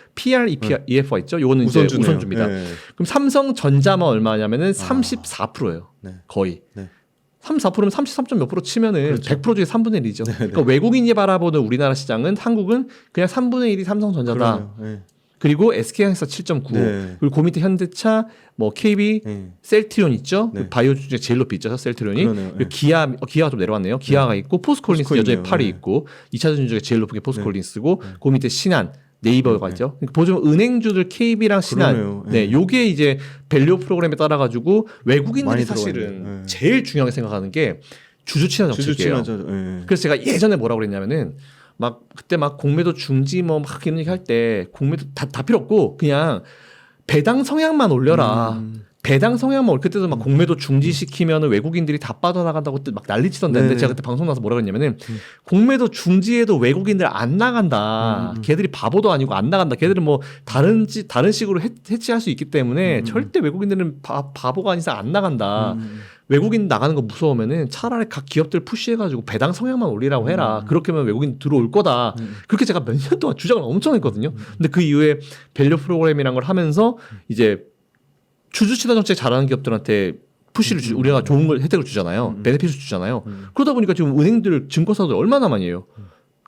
EF가 있죠. 요거는 이제 우선주입니다. 네. 그럼 삼성전자만 얼마냐면은 34%예요. 네. 거의. 네. 34%면 33. 몇 프로 치면은 그렇죠. 100% 중에 3분의 1이죠. 그러니까 외국인이 바라보는 우리나라 시장은 한국은 그냥 3분의 1이 삼성전자다. 네. 그리고 SK하이닉스 7.9 네. 그리고 그 밑에 현대차 뭐 KB 네. 셀트리온 있죠. 네. 바이오 중에 제일 높이 있죠. 셀트리온이. 그러네요. 그리고 기아가 좀 내려왔네요. 기아가 있고 포스코홀딩스 여전히 포스코 8위 있네요. 있고 2차 전지 중에 제일 높은 게 포스코홀딩스고 네. 그 밑에 신한 네이버가 네. 있죠. 그러니까 보시면 은행주들 KB랑 신한 그러네요. 네, 요게 이제 밸류 프로그램에 따라 가지고 외국인들이 많이 사실은 들어갔네요. 네. 제일 중요하게 생각하는 게 주주 친화 정책이에요. 네. 그래서 제가 예전에 뭐라고 그랬냐면은 막 그때 막 공매도 중지 뭐 막 이런 얘기 할 때 공매도 다 필요 없고 그냥 배당 성향만 올려라. 배당 성향만 그때도 막 공매도 중지시키면 외국인들이 다 빠져나간다고 막 난리치던데 네네. 제가 그때 방송 나서 뭐라 그랬냐면은 공매도 중지해도 외국인들 안 나간다. 걔들이 바보도 아니고 안 나간다. 걔들은 뭐 다른 식으로 해치할 수 있기 때문에 절대 외국인들은 바보가 아닌 이상 안 나간다. 외국인 나가는 거 무서우면은 차라리 각 기업들 푸시해가지고 배당 성향만 올리라고 해라. 그렇게 하면 외국인 들어올 거다. 그렇게 제가 몇 년 동안 주장을 엄청 했거든요. 근데 그 이후에 밸류 프로그램이란 걸 하면서 이제 주주 친화 정책 잘하는 기업들한테 푸시를 우리가 좋은 걸 혜택을 주잖아요. 베네핏을 주잖아요. 그러다 보니까 지금 은행들 증권사들 얼마나 많이 해요.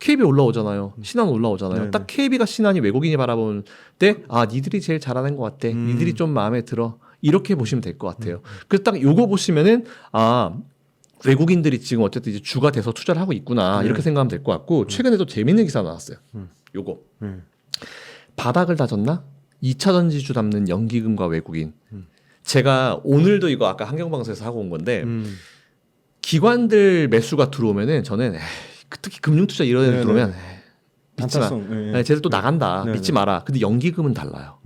KB 올라오잖아요. 신한 올라오잖아요. 네네. 딱 KB가 신한이 외국인이 바라보는 때 아 니들이 제일 잘하는 것 같아. 니들이 좀 마음에 들어. 이렇게 보시면 될 것 같아요. 그래서 딱 요거 보시면은 아 외국인들이 지금 어쨌든 이제 주가 돼서 투자를 하고 있구나 이렇게 생각하면 될 것 같고 최근에 또 재밌는 기사 나왔어요. 요거 바닥을 다졌나? 2차 전지주 담는 연기금과 외국인. 제가 오늘도 이거 아까 한경방송에서 하고 온 건데 기관들 매수가 들어오면은 저는 특히 금융투자 이런 데 네네. 들어오면 믿지 마. 단타성. 네. 쟤들 또 나간다. 네네. 믿지 마라. 근데 연기금은 달라요.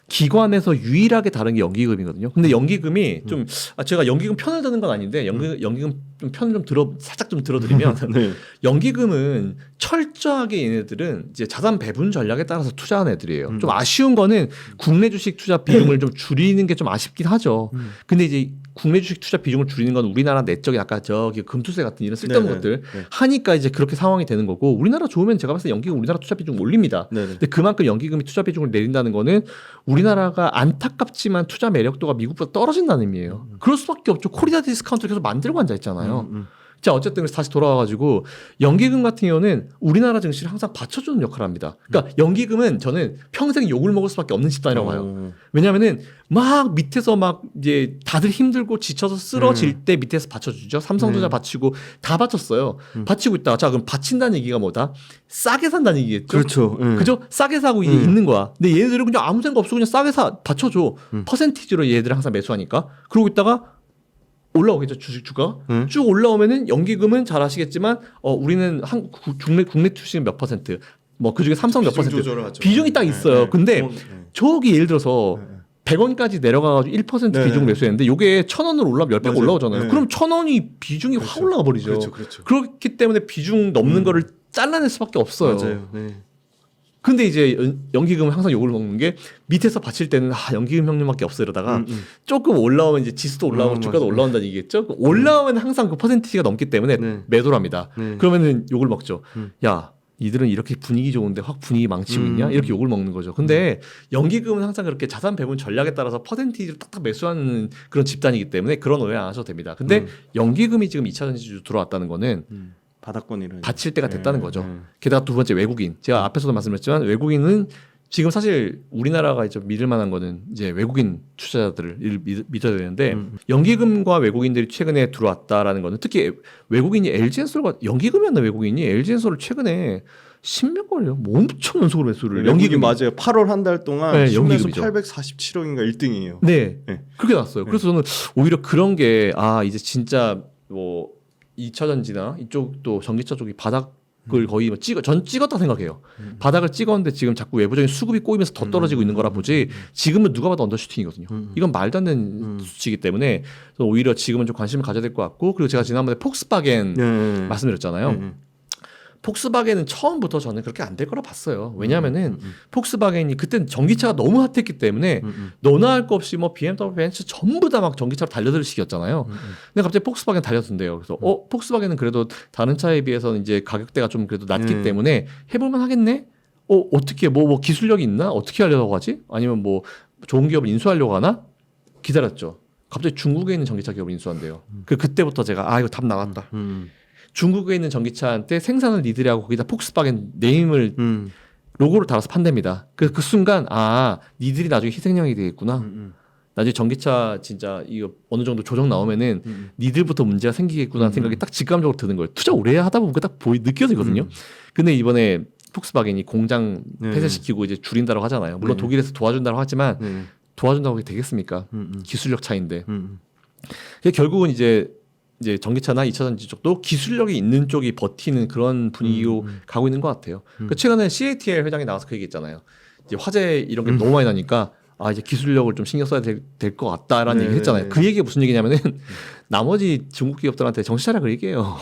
기관에서 유일하게 다른 게 연기금이거든요. 근데 연기금이 좀 제가 연기금 편을 드는 건 아닌데 연기금 좀 편을 좀 살짝 좀 들어드리면 네. 연기금은 철저하게 얘네들은 이제 자산 배분 전략에 따라서 투자하는 애들이에요. 좀 아쉬운 거는 국내 주식 투자 비중을 좀 줄이는 게 좀 아쉽긴 하죠. 근데 이제 국내 주식 투자 비중을 줄이는 건 우리나라 내적인 아까 저기 금투세 같은 이런 쓸데없는 네네. 것들 네. 하니까 이제 그렇게 상황이 되는 거고 우리나라 좋으면 제가 봤을 때 연기금 우리나라 투자 비중 올립니다. 네네. 근데 그만큼 연기금이 투자 비중을 내린다는 거는 우리나라가 안타깝지만 투자 매력도가 미국보다 떨어진다는 의미예요. 그럴 수밖에 없죠. 코리아 디스카운트를 계속 만들고 앉아 있잖아요. 자 어쨌든 그래서 다시 돌아와가지고 연기금 같은 경우는 우리나라 증시를 항상 받쳐주는 역할을 합니다. 그러니까 연기금은 저는 평생 욕을 먹을 수밖에 없는 집단이라고 봐요. 왜냐하면은 막 밑에서 막 이제 다들 힘들고 지쳐서 쓰러질 때 밑에서 받쳐주죠. 삼성전자 받치고 다 받쳤어요. 받치고 있다가 자 그럼 받친다는 얘기가 뭐다? 싸게 산다는 얘기겠죠. 그렇죠. 그죠? 싸게 사고 이제 있는 거야. 근데 얘네들은 그냥 아무 생각 없어 그냥 싸게 받쳐줘. 퍼센티지로 얘네들 항상 매수하니까. 그러고 있다가 올라오겠죠 주가 쭉 올라오면은 연기금은 잘 아시겠지만 우리는 국내 투자는 몇 퍼센트 뭐 그중에 삼성 몇 퍼센트 비중이 딱 있어요. 근데 저기 예를 들어서 100원까지 내려가가지고 1% 비중 매수했는데 요게 1,000원으로 올라면 10배 올라오잖아요. 그럼 1,000원이 비중이 확 올라가 버리죠. 그렇죠. 그렇기 때문에 비중 넘는 거를 잘라낼 수밖에 없어요. 맞아요. 네. 근데 이제 연기금은 항상 욕을 먹는 게 밑에서 받칠 때는 연기금 형님밖에 없어 이러다가 조금 올라오면 이제 지수도 올라오고 주가도 맞아요. 올라온다는 얘기겠죠. 올라오면 항상 그 퍼센티지가 넘기 때문에 네. 매도를 합니다. 네. 그러면은 욕을 먹죠. 야 이들은 이렇게 분위기 좋은데 확 분위기 망치고 있냐 이렇게 욕을 먹는 거죠. 근데 연기금은 항상 그렇게 자산 배분 전략에 따라서 퍼센티지를 딱딱 매수하는 그런 집단이기 때문에 그런 오해 안 하셔도 됩니다. 근데 연기금이 지금 2차 전지주 들어왔다는 거는 바닥권이라 받칠 때가 됐다는 거죠. 게다가 두 번째 외국인. 제가 앞에서도 말씀드렸지만 외국인은 지금 사실 우리나라가 이제 믿을 만한 거는 이제 외국인 투자자들을 믿어야 되는데 연기금과 외국인들이 최근에 들어왔다라는 거는 특히 외국인이 LG엔솔과 연기금이었나 외국인이 LG엔솔을 최근에 10몇 걸요. 뭐 엄청 연속으로 매수를 연기금 맞아요. 8월 한 달 동안 네, 시중에서 연기금이죠. 847억인가 1등이에요. 네. 네. 그렇게 났어요. 그래서 저는 오히려 그런 게 이제 진짜 뭐 2차 전지나 이쪽도 전기차 쪽이 바닥을 거의 뭐 전 찍었다 생각해요. 바닥을 찍었는데 지금 자꾸 외부적인 수급이 꼬이면서 더 떨어지고 있는 거라 보지 지금은 누가 봐도 언더슈팅이거든요. 이건 말도 안 되는 수치이기 때문에 오히려 지금은 좀 관심을 가져야 될 것 같고 그리고 제가 지난번에 폭스바겐 말씀드렸잖아요. 폭스바겐은 처음부터 저는 그렇게 안 될 거라 봤어요. 왜냐하면은 폭스바겐이 그때는 전기차가 너무 핫했기 때문에 너나 할 거 없이 뭐 BMW, 벤츠 전부 다 막 전기차로 달려들 시기였잖아요. 근데 갑자기 폭스바겐 달렸던데요. 그래서 폭스바겐은 그래도 다른 차에 비해서는 이제 가격대가 좀 그래도 낮기 때문에 해볼만 하겠네. 어떻게 뭐 기술력이 있나? 어떻게 하려고 하지? 아니면 뭐 좋은 기업을 인수하려고 하나? 기다렸죠. 갑자기 중국에 있는 전기차 기업을 인수한대요. 그때부터 제가 이거 답 나왔다. 중국에 있는 전기차한테 생산을 니들이 하고 거기다 폭스바겐 네임을 로고를 달아서 판답니다. 그 순간 니들이 나중에 희생양이 되겠구나. 나중에 전기차 진짜 이거 어느 정도 조정 나오면은 니들부터 문제가 생기겠구나 생각이 딱 직감적으로 드는 거예요. 투자 오래 하다 보면 딱 느껴지거든요. 근데 이번에 폭스바겐이 공장 폐쇄시키고 이제 줄인다고 하잖아요. 물론 독일에서 도와준다고 하지만 도와준다고 하게 되겠습니까? 기술력 차이인데. 결국은 이제 전기차나 2차 전지 쪽도 기술력이 있는 쪽이 버티는 그런 분위기로 가고 있는 것 같아요. 그러니까 최근에 CATL 회장이 나와서 그 얘기했잖아요. 이제 화재 이런 게 너무 많이 나니까 이제 기술력을 좀 신경 써야 될 것 같다라는 얘기를 했잖아요. 그 얘기가 무슨 얘기냐면은 나머지 중국 기업들한테 정신 차려 그 얘기예요.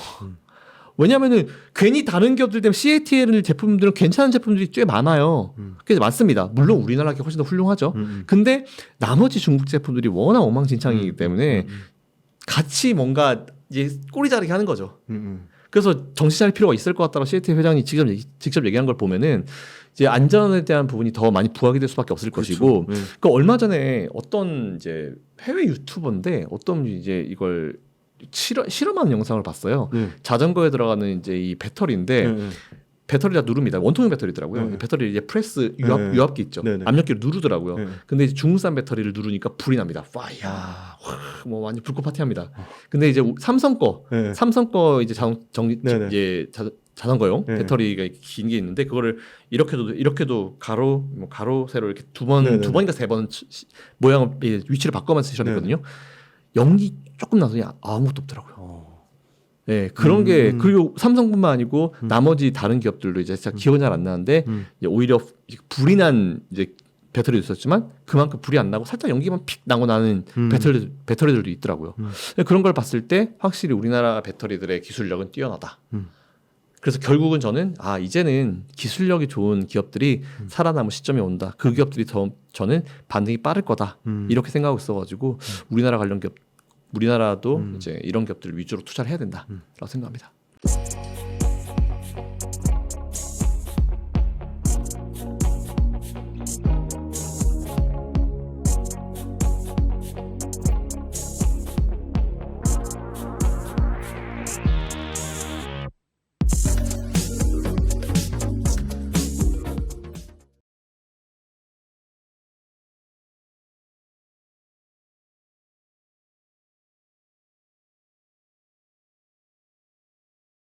왜냐하면은 괜히 다른 기업들 때문에 CATL 제품들은 괜찮은 제품들이 꽤 많아요. 그래서 많습니다. 물론 우리나라 게 훨씬 더 훌륭하죠. 근데 나머지 중국 제품들이 워낙 엉망진창이기 때문에 같이 뭔가 이제 꼬리 자르기 하는 거죠. 그래서 정신 차릴 필요가 있을 것 같다고 CATL 회장이 직접 얘기한 걸 보면은 이제 안전에 대한 부분이 더 많이 부각이 될 수밖에 없을 것이고, 그 얼마 전에 어떤 이제 해외 유튜버인데 어떤 이제 이걸 실험하는 영상을 봤어요. 자전거에 들어가는 이제 이 배터리인데 배터리를 누릅니다. 원통형 배터리더라고요. 배터리 이제 프레스 유압기 있죠. 압력기를 누르더라고요. 근데 이제 중국산 배터리를 누르니까 불이 납니다. 파이야, 뭐 완전 불꽃 파티합니다. 근데 이제 삼성 거 이제 자전거용 배터리가 긴 게 있는데 그거를 이렇게도 가로 세로 이렇게 두 번인가 세 번 모양을 위치를 바꿔면서 시험했거든요. 연기 조금 나더니 아무것도 없더라고요. 네, 그런 게 그리고 삼성뿐만 아니고 나머지 다른 기업들도 이제 기억은 잘 안 나는데 이제 오히려 불이 난 이제 배터리도 있었지만 그만큼 불이 안 나고 살짝 연기만 픽 나고 나는 배터리들도 있더라고요. 그런 걸 봤을 때 확실히 우리나라 배터리들의 기술력은 뛰어나다. 그래서 결국은 저는 이제는 기술력이 좋은 기업들이 살아남을 시점이 온다. 그 기업들이 더 저는 반등이 빠를 거다. 이렇게 생각하고 있어가지고 우리나라 관련 기업, 우리나라도 이제 이런 기업들 위주로 투자를 해야 된다라고 생각합니다.